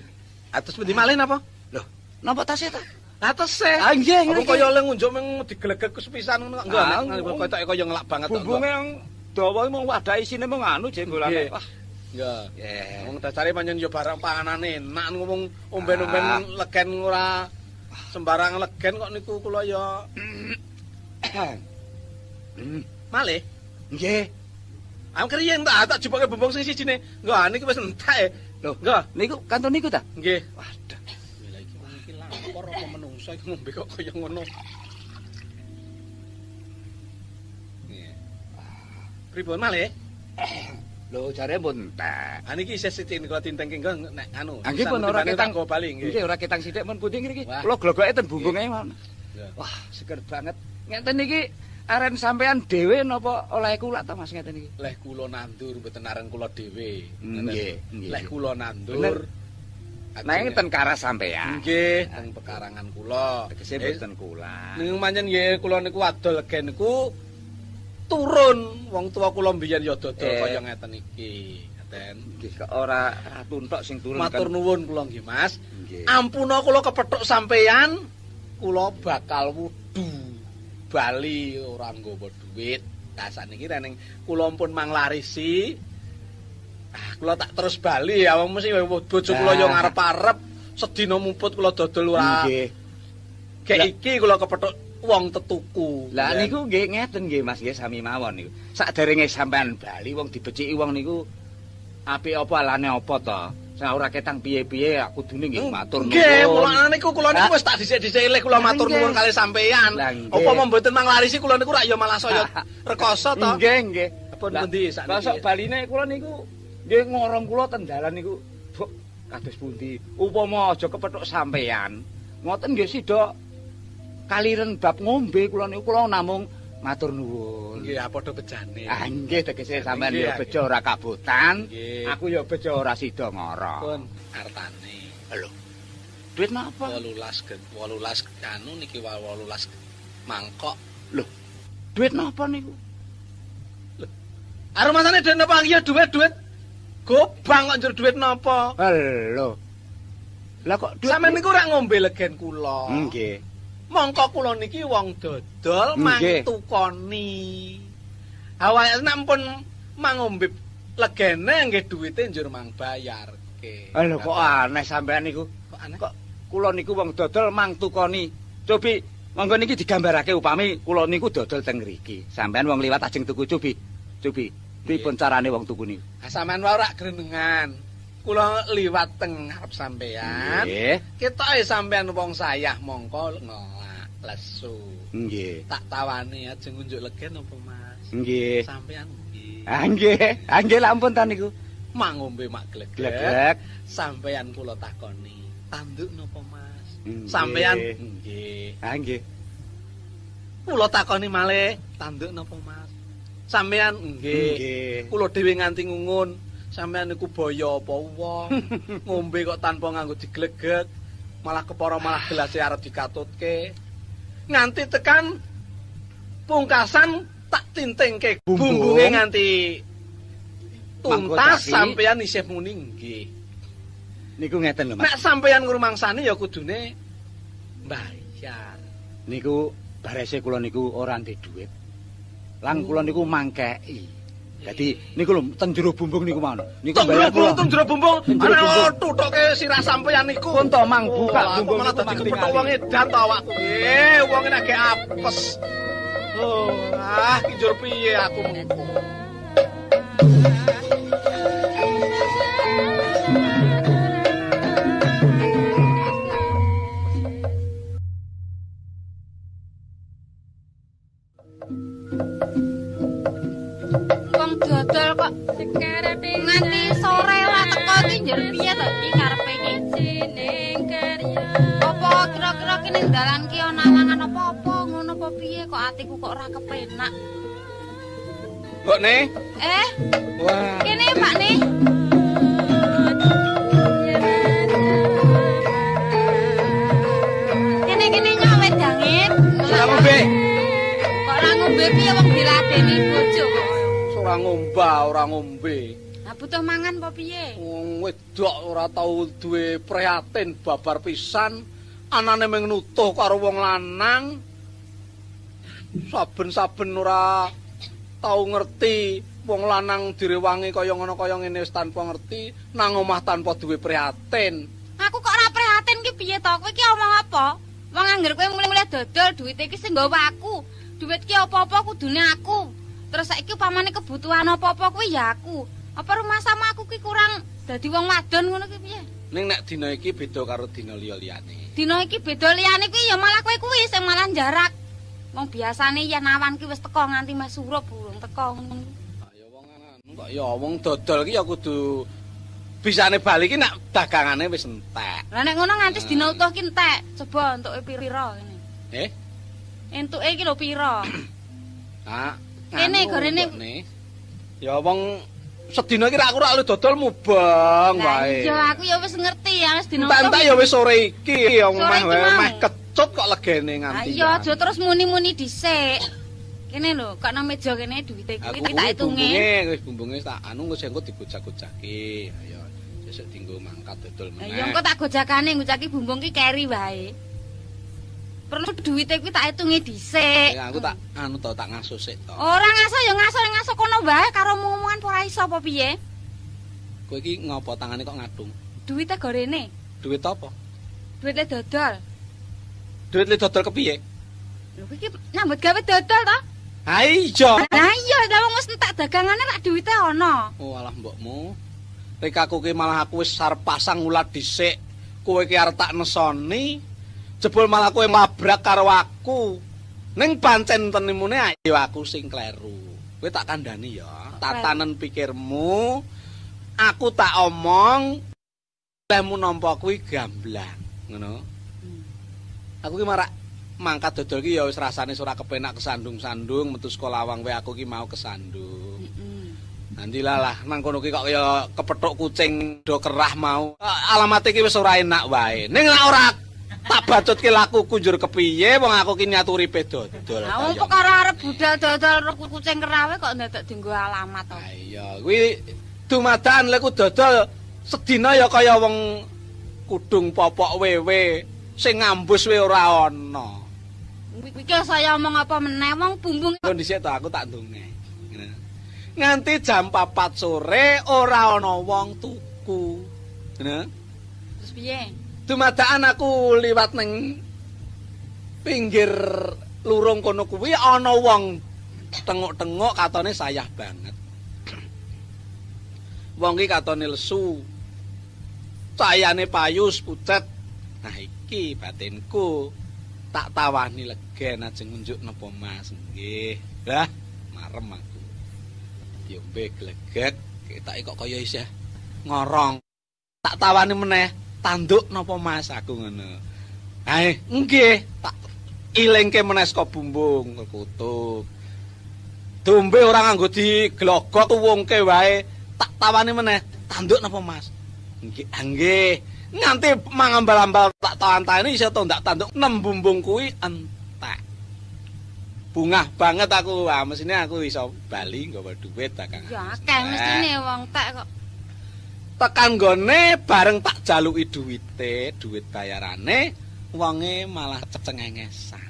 F: Atus pundi malih napa?
B: Loh, napa tasih ta?
F: Atus e.
B: Ah nggih,
F: Apa
B: nggih.
F: kaya oleh ngunjuk meng digelegek sepisan ngono enggak? Kok kaya ngelak banget kok.
B: Bumbunge yang dawa mung wadah isine mung anu jenggolane.
F: Nggih.
B: Wah,
F: Ya.
B: yeah.
F: Wong dasare pancen ya barang panganan enak ngomong omben-omben legen ora sembarang legen kok niku kula ya malih.
B: Nggih.
F: Aku kriyen tak jupake bumbung sing sijine. Enggak niki wis entek.
B: Loh,
F: Enggak.
B: niku kanton niku ta?
F: Nggih.
B: Waduh.
F: Lha iki wong iki lapor apa menungso iki ngombe kok kaya ngono. Nggih. Pripun malih?
B: Lho, jare pun entek.
F: Ah niki isih sithik kula tinteng ki nek anu.
B: Nggih pun ora ketang
F: go bali nggih.
B: Nggih ora ketang sithik pun pundi ngriki.
F: Wah.
B: Kula glogoke ten bumbunge mawon.
F: Ya.
B: Wah, seger banget. Ngeten iki aren sampean dhewe napa oleh kula ta Mas ngeten iki?
F: Leh kula nandur mboten areng kula dhewe.
B: Nggih, nggih.
F: Leh kula nandur.
B: Bener. Nang ten karas sampean.
F: Nggih, teng pekarangan kula.
B: Tegese mboten kula.
F: Ning pancen nggih kula niku wadol legen niku turun wong tua kula mbiyen ya dodol kaya ngeten iki. Ngeten.
B: Nggih, kok ora tuntok sing turun
F: Matur nuwun kula nggih, Mas.
B: Nggih.
F: Ampuna kula kepethuk sampeyan, kula bakal wudu bali ora nggawa dhuwit. Lah sakniki ning kula pun manglarisi. Ah, kula tak terus bali ya wong mesti bojo kula yo ngarep-arep sedina mumput kula dodol ora.
B: Nggih.
F: Kayak iki kula kepethuk wong tetuku.
B: Lah niku nggih ngeten nggih Mas nggih sami mawon niku. Sakderenge sampean bali wong dibeciki wong niku apik apa alane apa to? Sing ora ketang piye-piye aku kudune nggih matur nuwun.
F: Nggih, mulane niku kula niku wis tak dhisik-dhisik kula matur nuwun kali sampeyan.
B: Lah, nggih.
F: Apa mboten manglarisi kula niku rak ya malah saya rekoso to.
B: Nggih, nggih.
F: Pun pundi sakniki?
B: Kosok baline kula niku nggih ngorong kula ten dalan niku. Buk, kados pundi? Upama aja kepethuk sampean. Ngoten nggih sida kaliren bab ngombe kula niku kula namung Matur nuwun.
H: Nggih, padha bejane.
B: Ah nggih tegese sampean
H: Nggih,
B: ya bejo ora kabutan.
H: Nggih.
B: Aku ya bejo ora sida ngara.
H: Pun artane.
B: Lho. Duit napa?
H: 18 anu niki 18 mangkok.
B: Lho. Duit napa niku?
H: Are masane duit napa? Iya duit. Gobang kok njur duit napa?
B: Lho. Lah kok duit
H: Sampeyan niku ora ngombe legen kula.
B: Nggih.
H: Mongko kula niki wong dodol mang
B: Nggih.
H: tukoni. Awake nek pun mangombe legene nggih duwite njur mang bayarke.
B: Lho kok aneh sampean niku.
H: Kok aneh?
B: Kok kula niku wong dodol mang tukoni. Cobi monggo niki digambarake upami kula niku dodol teng mriki. Sampean wong liwat ajeng tuku cobi. Pripun carane wong tuku niku?
H: Ah sampean wae ora grenengan. Kula liwat teng ngarep sampean.
B: Nggih.
H: Ketoke sampean wong sayah mongko ngelak lesu.
B: Nggih.
H: Tak tawani aja ngunjuk legen apa Mas?
B: Nggih.
H: Sampean nggih.
B: Ah nggih. Ah nggih lampun ta niku.
H: Mak ngombe mak glegek.
B: Glegek.
H: Sampean kula takoni, tanduk napa Mas?
B: Nggih.
H: Sampean nggih.
B: Ah nggih.
H: Kula takoni malih, tanduk napa Mas? Sampean nggih.
B: Nggih.
H: Kula dhewe nganti ngungun, sampean niku boyo apa wong? Ngombe kok tanpa nganggo diglegek, malah kepara malah gelase arep dikatutke. Nganti tekan pungkasan tak tintingke bumbunge nganti tuntas
B: Mangkocaki.
H: sampean isih muni nggih.
B: Niku ngeten lho Mas.
H: Nek sampean ngrumangsani ya kudune bayar.
B: Niku barese kula niku ora ndek dhuwit. Lang kula niku mangkeki. Dadi niku lho ten jero bumbung niku mawon. Niku bayar kula.
H: Teng jero bumbung.
B: Teng jero bumbung.
H: Ana tutuke sirah sampean niku.
B: Pun to mang buka
H: Oh,
B: bumbung
H: malah
B: niku
H: dadi
B: mang
H: kepethuk
B: tingali.
H: wong edan to awakku. Wong nek ge apes. Oh, ki njur piye aku.
E: Wong dodol kok nganti sore ora teko iki njur piye to iki karepe iki? Apa kira-kira kene dalan ki ana alangan apa-apa ngono apa piye kok atiku kok ora kepenak.
H: Kok ne? Wah.
E: Kene Pak nih. Kene nyok wedangit.
H: Ora ngombe.
E: Kok ora ngombe piye wong diladeni bojo kok.
H: Ora ngombah, ora ngombe.
E: Lah butuh mangan apa piye?
H: Wong wedok ora tau duwe prihatin babar pisan, anane mung nutuh karo wong lanang. Saben-saben ora tau ngerti wong lanang direwangi kaya ngono kaya ngene wis tanpa ngerti, nang omah tanpa duwe prihatin.
E: Aku kok ora prihatin ki piye to? Kowe ki omong apa? Wong angger kowe mulai dodol duit iki sing nggawa aku. Duit ki apa-apa kudune aku. Terus saiki upamane kebutuhan apa-apa kuwi ya aku. Apa rumah sama aku ki kurang dadi wong wadon ngono ki piye?
H: Ning nek dina iki beda karo dina liya-liyane.
E: Dina iki beda liyane kuwi ya malah kowe kuwi sing malah jarak. Wong biasane yen awan ki wis teko nganti Mas Surup burung teko ngono.
H: Ya wong anu kok ya wong dodol ki ya kudu bisane bali ki nek dagangane wis entek.
E: Lah nek ngono nganti dina utuh ki entek. Coba entuke pira kene. Entuke ki lho pira?
H: Ah,
E: Kene gorene.
H: Ya wong sedina iki aku ora lu dodol mubeng
E: Lah
H: wae.
E: iya aku ya wis ngerti ya wis dina
H: Entek ya wis sore iki ya omah
E: Sore iki
H: wae
E: mau.
H: meh kecut kok legene
E: Ah
H: nganti.
E: iya aja terus muni-muni dhisik. Kene lho, kok nang meja kene duwite
H: Aku
E: kuwi tak hitunge.
H: bumbunge tak anu wis engko digojak-gojaki. Ayo sesuk dienggo mangkat dodol
E: Lah
H: meneh.
E: iya engko tak gojakane ngucaki bumbung ki keri wae. Perlu duwite kuwi tak hitunge dhisik.
H: Ya aku tak anu to tak ngaso sik to.
E: Ora ngaso ya ngaso kono wae karo ngomongan ora iso apa piye?
H: Kowe iki ngopo tangane kok ngadung?
E: Duwite gorene,
H: Duit apa?
E: duwite dodol.
H: Duit le dodol kepiye?
E: Lho iki nyambut gawe dodol to?
H: Ha iya.
E: Lah iya, ta wong wis entek dagangane tak duwite ana.
H: Oh alah mbokmu. Rek aku ki malah aku wis arep pasang ulat dhisik. Kowe ki arep tak nesoni. Jebul malah kowe mabrak karo aku. Ning pancen tenimune ayo aku sing kleru. Kowe tak kandhani ya. Tatanen pikirmu. Aku tak omong lehmu nampa kuwi gamblang, ngono. Aku ki mangkat dodol ki ya wis rasane ora kepenak kesandung-sandung metu saka lawang wae aku ki mau kesandung. Nantilah lah nang kono ki kok kaya kepethuk kucing do kerah mau. Alamate ki wis ora enak wae. Ning lek ora tak bacutke lakuku njur kepiye wong aku ki nyaturi pe dodol.
E: Lah wong perkara arep budal dodol kucing kerawe kok ndak dienggo alamat to.
H: Ha iya kuwi dumadakan lek ku dodol sedina ya kaya wong kudung popok wewe sing ngambus we ora ana.
E: Iki saya omong apa meneh wong bumbung.
H: Lho dhisik to aku tak ndonga. Nganti jam 4 sore ora ana wong tuku. Ngono.
E: Terus piye?
H: Dumadakan aku liwat ning pinggir lurung kono kuwi ana wong tengok-tengok katone sayah banget. Wong iki katone lesu. Cahayane payus pucet. Nah iki batinku tak tawani legen ajeng ngunjuk napa Mas nggih. Lah marem aku. Diombe glegek ketake kok kaya isih ngorong. Tak tawani meneh, tanduk napa Mas aku ngono. Hae, nggih, tak ilingke meneh saka bumbung kutub. Dombe ora nganggo diglogok tuwungke wae, tak tawani meneh, tanduk napa Mas? Nggih, nggih. Nganti mangambal-ambal tak tawantani iso to ndak tanduk nem bumbung kuwi entek. Bungah banget aku, mesine aku iso bali nggawa dhuwit ta Kang.
E: Ya akeh mestine wong tek kok.
H: Tekan gone bareng tak jaluki duwite, duwit bayarane, wonge malah cecengengesan.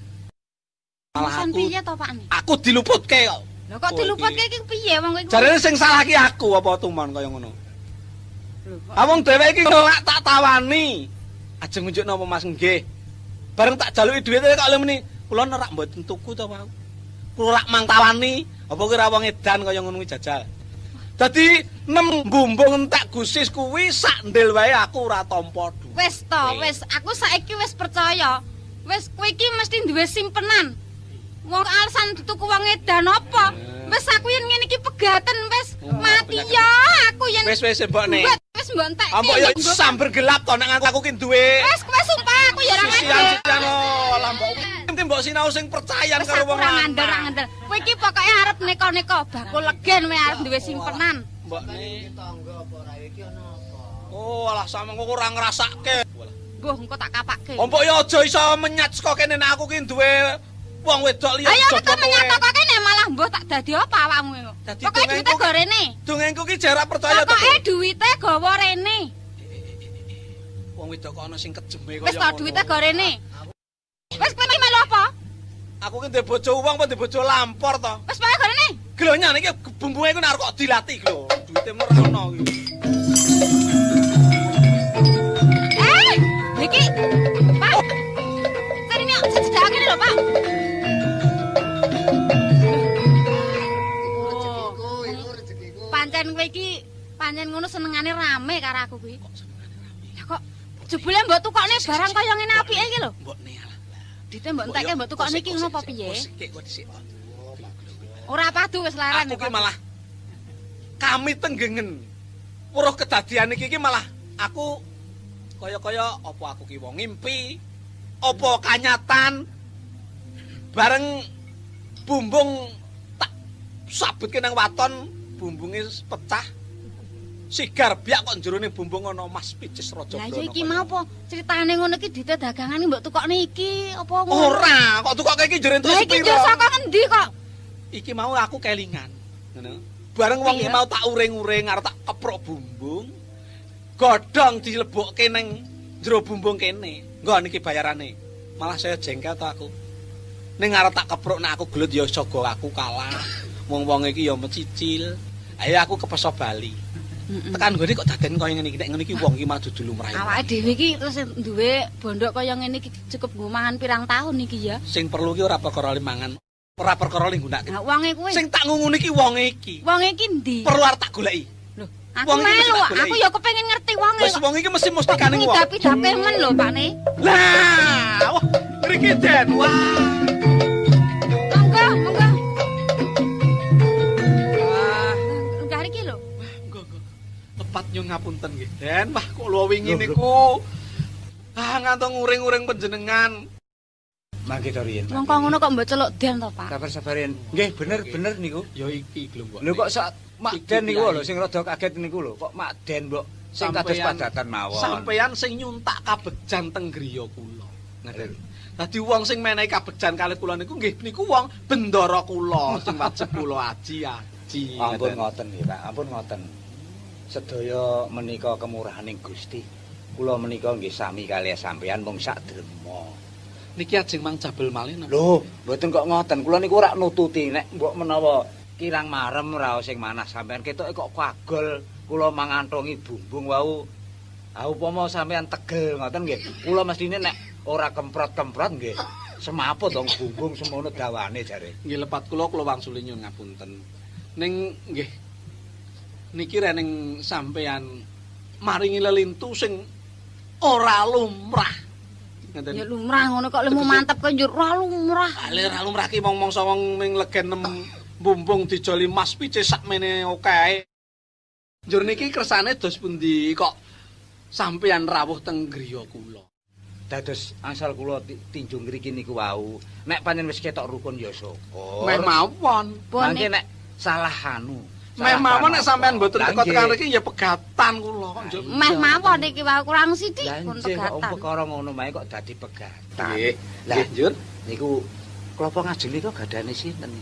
H: Malah aku
E: piye to Pakne?
H: Aku diluputke kok.
E: Lho kok diluputke iki piye wong iki?
H: Jarene sing salah ki aku apa tumon kaya ngono. Ah wong dheweke iki ora tak tawani. Ajeng ngunjuk napa Mas nggih. Bareng tak jaluki duwite kok lho meni. Kula nerak mboten tuku to, Pak. Kula rak mang tawani, apa kira wong edan kaya ngono kuwi jajal. Dadi nem bumbung entek gusis kuwi sak ndil wae aku ora tampa dhuwit.
E: Wis to, wis. Aku saiki wis percaya. Wis kowe iki mesti duwe simpenan. Wong alasan tuku wong edan apa? Wis aku yen ngene iki pegaten wis mati ya aku yen.
H: Wis mbokne.
E: Wis mbok entek.
H: Ambok ya sambar gelap to nek aku ki duwe.
E: Wis kowe sumpah aku ya ora ngandel.
H: Sisian lah mbok. Penting mbok sinau sing percaya karo wong lanang.
E: Ora ngandel. Kowe iki pokoke arep neko-neko bakul legen wae arep duwe simpenan.
H: Mbokne tangga apa ra iki ana apa? Oh, alah sampe kok ora ngrasake.
E: Mbuh engko tak kapakke.
H: Mbok ya aja iso menyat saka kene nek aku ki duwe wong wedok liya.
E: Ayo kita menyat kok kene malah mbuh tak dadi apa awakmu kok. Pokoke duwite go rene.
H: Dongengku ki jara percaya to.
E: Pokoke duwite gawa rene.
H: Wong wedok kok ana sing kejeme kaya ngono.
E: Wis to duwite go rene. Wis kowe melu apa?
H: Aku ki ndek bojo uwang apa ndek bojo lampor to.
E: Wis pokoke go rene.
H: Glonya iki bumbuhe ku arep kok dilatih lho. Duwite merono iki.
E: Iki. Pak. Sarine sedake lho, Pak. Pancen kowe iki pancen ngono senengane rame karo aku kuwi. Kok senengane rame? Lah kok jebule mbok tukokne barang kaya ngene apike iki lho.
H: Mbokne alah.
E: Dite mbok entekke mbok tukokne iki ngono apa piye?
H: Kok dhisik.
E: Ora padu wis leren.
H: Aku ki malah kami tenggengen. Weruh kedadian iki malah aku kaya-kaya apa aku ki wong ngimpi, apa kanyatan. Bareng bumbung tak sabutke nang waton, bumbunge pecah. Sigar biak kok jerone bumbung ana Mas Picis Raja Brana.
E: Lah iki mau apa critane ngono iki dite dagangane mbok tukokne iki apa ngono?
H: Ora, kok tukoke iki jero entuk
E: sepiro. Lah iki njur saka ngendi kok?
H: Iki mau aku kelingan, ngono. Bareng wong iki mau tak uring-uring arep tak keprok bumbung. Godhong dilebokke ning jero bumbung kene. Nggo niki bayarane. Malah saya jengkel to aku. Ning arep tak keprok nek aku gelut ya jaga aku kalah. Wong-wong iki ya mecicil. Ayo aku kepeso bali. Tekan gone kok daden kaya ngene iki nek ngene iki wong iki maju dulu mrayu.
E: Awake dhewe iki terus duwe bondok kaya ngene iki cukup nggo mangan pirang tahun iki ya.
H: Sing perlu ki ora perkara mangan. Ora perkara nggunakake.
E: Nah, wonge kuwi.
H: Sing tak ngunguni iki wonge iki.
E: Wonge iki ndi?
H: Perlu arep tak goleki.
E: Lho, aku melu, aku ya kepengin ngerti wonge.
H: Wis wong iki mesti kane wong.
E: Dapi-dapi men lho, Pakne.
H: Lah, wah, mriki Den. Wah.
E: Monggo, monggo. Wah, enggak iki lho.
H: Monggo. Tepat nyuwun ngapunten nggih, Den. Wah, kok luwih wingi niku. Ah, ngantung uring-uring panjenengan.
B: Mangke to riyen.
E: Wong kok ngono kok mbok celuk den to, Pak?
B: Sabar riyen. Nggih, bener niku.
H: Ya iki lho, Mbok.
B: Lho kok sak Mak Den niku lho sing rada kaget niku lho. Kok Mak Den mbok sing kados padatan mawon.
H: Sampeyan sing nyuntak kabejan teng griya kula. Ngaten. Dadi wong sing menehi kabejan kalih kula niku nggih niku wong bendara kula sing wajib kula aji.
B: Ampun ngoten nggih, Pak. Ampun ngoten. Sedaya menika kemurahaning Gusti. Kula menika nggih sami kalih sampeyan mung sak drema.
H: Niki ajeng mang jabel malih.
B: Lho, mboten kok ngoten. Kula niku ora nututi nek mbok menawa kirang marem raos sing manah sampeyan ketoke kok kagol kula mangantongi bumbung wau. Upama sampeyan tegel ngoten nggih. Kula mestine nek ora kemprot-kemprot nggih semaput dong bumbung semono dawane jare.
H: Nggih lepat kula wangsuli nyuwun ngapunten. Ning nggih niki rening sampeyan maringi lelintu sing ora lumrah. Ngeten.
E: Ya lumrah ngono kok lemu mantep kok njur ora lumrah.
H: Ale ora lumrah ki mong-mongso wong ning legen bumbung dijoli mas pice sakmene akeh. Njur niki kersane dos pundi kok sampeyan rawuh teng griya kula.
B: Dados asal kula tinju ngriki niku wau. Nek pancen wis ketok rukun ya syukur.
H: Meh mawon.
B: Mangke nek salah anu.
H: Meh mawon nek sampeyan mboten teko tekan mriki ya pegatan kula kok njur.
E: Meh mawon iki wae kurang sithik pun
B: Nggih, kok
E: pegatan.
B: perkara ngono mae kok dadi pegatan.
H: Nggih.
B: Lah,
H: Nggih, Njur.
B: Niku klapa ngajeng nika gadane sinten?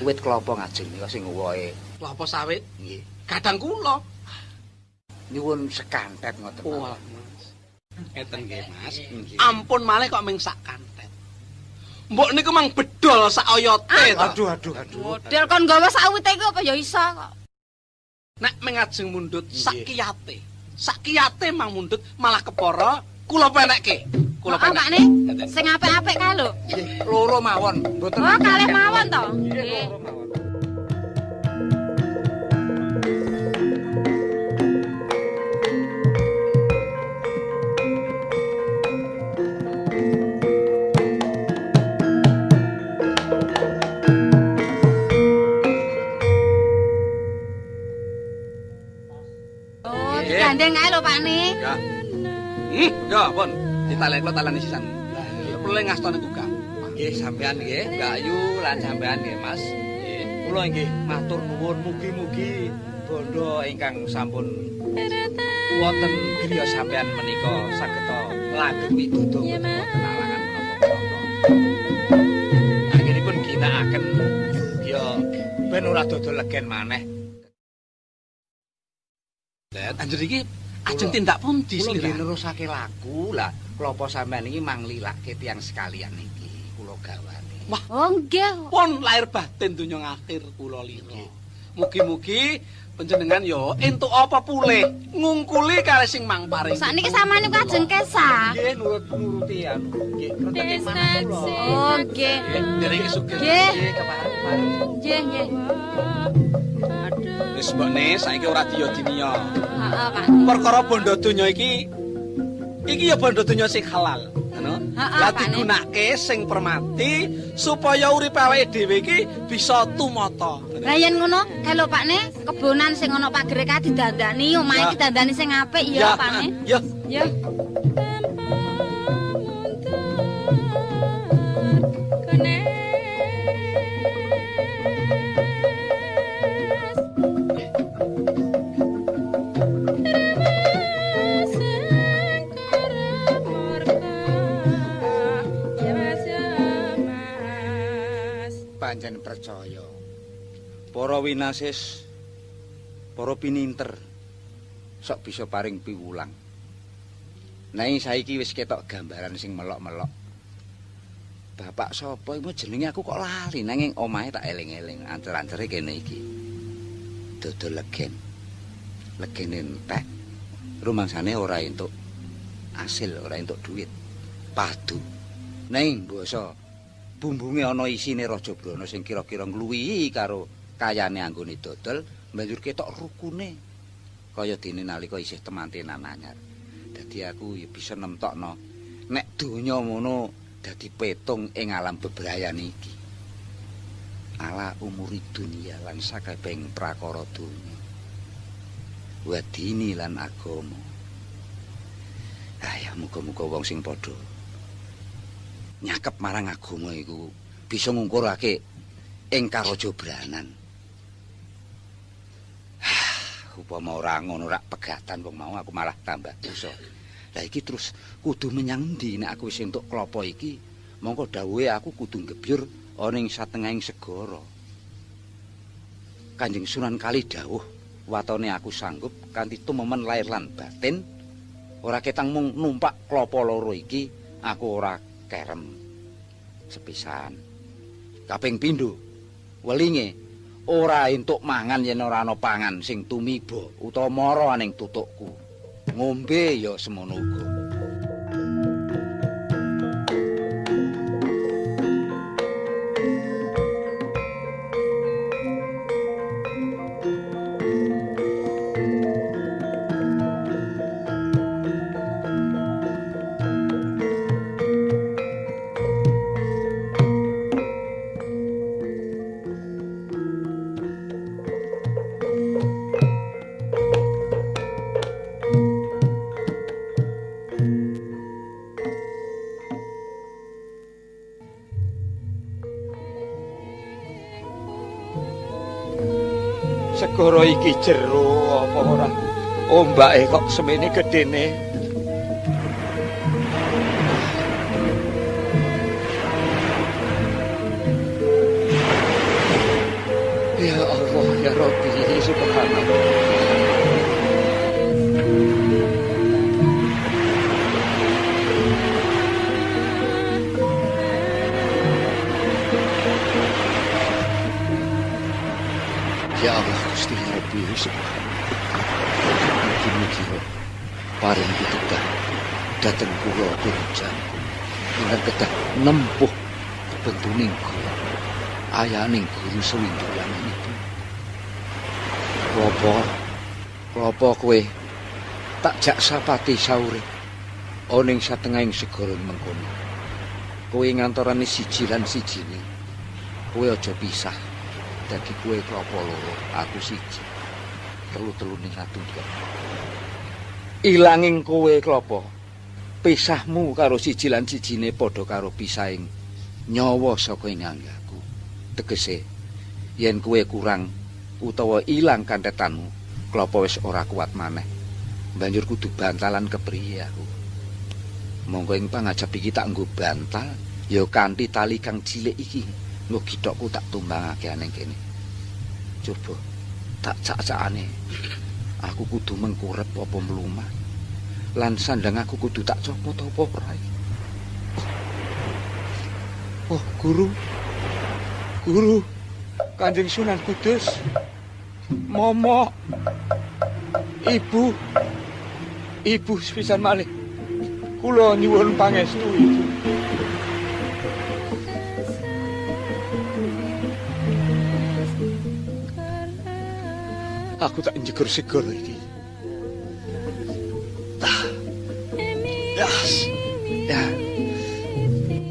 B: Wit klapa ngajeng nika sing uwohe.
H: Klapa sawit
B: Nggih.
H: kadang kula.
B: Nyuwun sekantet ngoten.
H: Oh, Mas. Ngeten nggih, Mas.
B: Nggih.
H: Ampun malih kok ming sak kantet. Mbok niku mang bedol sak oyote to.
B: Aduh.
E: Model kon nggawa sawite iku apa ya iso kok.
H: Nek mengajeng mundut sak
B: Nggih.
H: kiyate. Sak kiyate mang mundut malah kepara kula penekke. Kula
E: Pak
H: penek.
E: ne sing apik-apik kae lho.
B: Nggih, loro mawon, mboten.
E: Oh, kalih mawon to. Nggih.
B: Loro mawon.
E: Oh, digandeng kae lho Pak ne.
H: Ya. Ya, pun. Ditalekno talane sisan. Ya perlu ngastane ku gampang.
B: Nggih, sampean nggih, Mbak Ayu lan sampean nggih, Mas. Nggih, kula nggih matur nuwun mugi-mugi bondo ingkang sampun wonten griya sampean menika sageta langgeng widodo boten wonten alangan menapa-menapa. Anggenipun ginakaken ya ben ora dodol legen maneh.
H: Anjir iki ajeng tindak pundi
B: Kula nggih
H: slira?
B: nerusake laku lah. Klapa sampean iki manglilake tiyang sekalian iki kula gawane.
H: Wah,
E: Oh, nggih.
H: pun lahir batin donya ngakhir kula lira. Mugi-mugi panjenengan yo entuk apa pulih ngungkuli kalih sing mang paring.
E: Sakniki sampeyan niku ajeng kesah.
B: Nggih nuruti anu. Nggih kreteke manah kula.
E: Oh, nggih.
H: Dereke sugih.
E: Nggih.
B: Nggih kepareng-pareng.
E: Nggih.
H: Wis mbokne saiki ora diya-dinya.
E: Heeh, Pak.
H: Perkara bondo donya iki ya bondo donya sing halal, ngono.
E: Heeh,
H: Lah
E: Pak, Nek.
H: digunakake sing permati supaya uripe awake dhewe iki bisa tumata.
E: Lah yen ngono, kalau Pak ne, kebonan sing ana Pak Greka didandani, omahe didandani sing apik ya, Pak ne.
H: Ya,
E: Ya.
B: Pancen percaya. Para winasis, para pininter sok bisa paring piwulang. Nanging saiki wis ketok gambaran sing melok-melok. Bapak sapa iku jenenge aku kok lali nanging omahe tak eling-eling ancer-ancere kene iki. Dodol legen. Legene entek. Rumangsane ora entuk hasil, ora entuk duit. Padu. Nanging basa bumbunge ana isine Raja Brana sing kira-kira ngluwihi karo kayane anggone dodol, banjur ketok rukune. Kaya dene nalika isih temantenan anyar. Dadi aku ya bisa nemtokno nek donya ngono dadi petung ing alam bebrayan iki. Ala umuri dunia lan sakabehing prakara donya. Wadini lan agama. Ya muga-muga wong sing padha nyakep marang agama iku bisa ngungkurake ing karaja Branan. Upama ora ngono rak pegatan wong mau aku malah tambah dosa. Lah iki terus kudu menyang ndi nek aku wis entuk klapa iki? Mongko dawuhe aku kudu gebyur ana ing satengahing segara. Kanjeng Sunan Kali dawuh, watone aku sanggup kanthi tumemen lair lan batin ora ketang mung numpak klapa loro iki aku ora kerem. Sepisan. Kaping pindho, welinge ora entuk mangan yen ora ana pangan sing tumiba utawa mara ning tutukku. Ngombe ya semono uga. Segara iki jero apa ora? Ombake kok semene gedene. Ya Allah, ya Rabbi, subhanallah. Ya Allah, Gusti Rabbi subhanallah. Mugi-mugi paring pitutur dhateng kula durjangku ingkang kedah nempuh kebentuning kula ayaning guru sewindulan itu. Klopo kowe tak jak sapati saure ana ing satengahing segara mengkono. Kowe ngantorane siji lan sijine. Kowe aja pisah. Dadi kowe klopo loro, aku siji. Telu-telune satu dua. Ilanging kowe klopo. Pisahmu karo siji lan sijine padha karo pisahing nyawa saka ing anggaku. Tegese yen kowe kurang utawa ilang kanthetanmu, klopo wis ora kuat maneh. Banjur kudu bantalan kepriye aku. Monggo ing pangajap iki tak nggo bantal ya kanthi tali kang cilik iki. Nggo githokku tak tumbangake ning kene. Coba tak cak-cakane. Aku kudu mengkurep apa mlumah. Lan sandang aku kudu tak copot apa ora. Oh, Guru. Guru. Kanjeng Sunan Kudus. Momo. Ibu. Ibu sepisan malih. Kula nyuwun pangestu, Ibu. Aku tak njegur segara iki. Yas. Ya.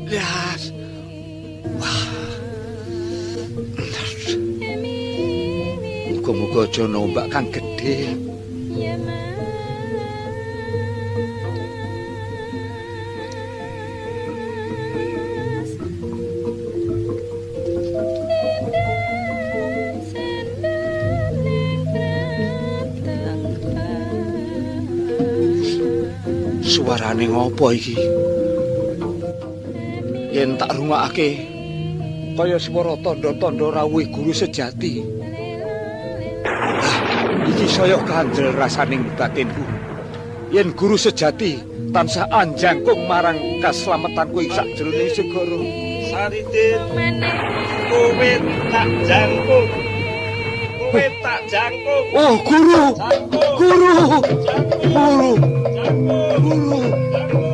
B: Yas. Wah. Muga-muga aja nombak kang gedhe. Suarane ngopo iki? Yen tak rungokake kaya swara tandha-tandha rawuh guru sejati. Iki saya kandel rasaning batinku. Yen guru sejati tansah anjangkung marang kaslametanku ing sakjroning segara.
G: Saridin, kowe tak jangkung. Kowe tak jangkung.
B: Oh, Guru.
G: Jangkung.
B: Guru.
G: Jangkung.
B: Guru.
G: Jangkung.
B: Guru.
G: Jangkung.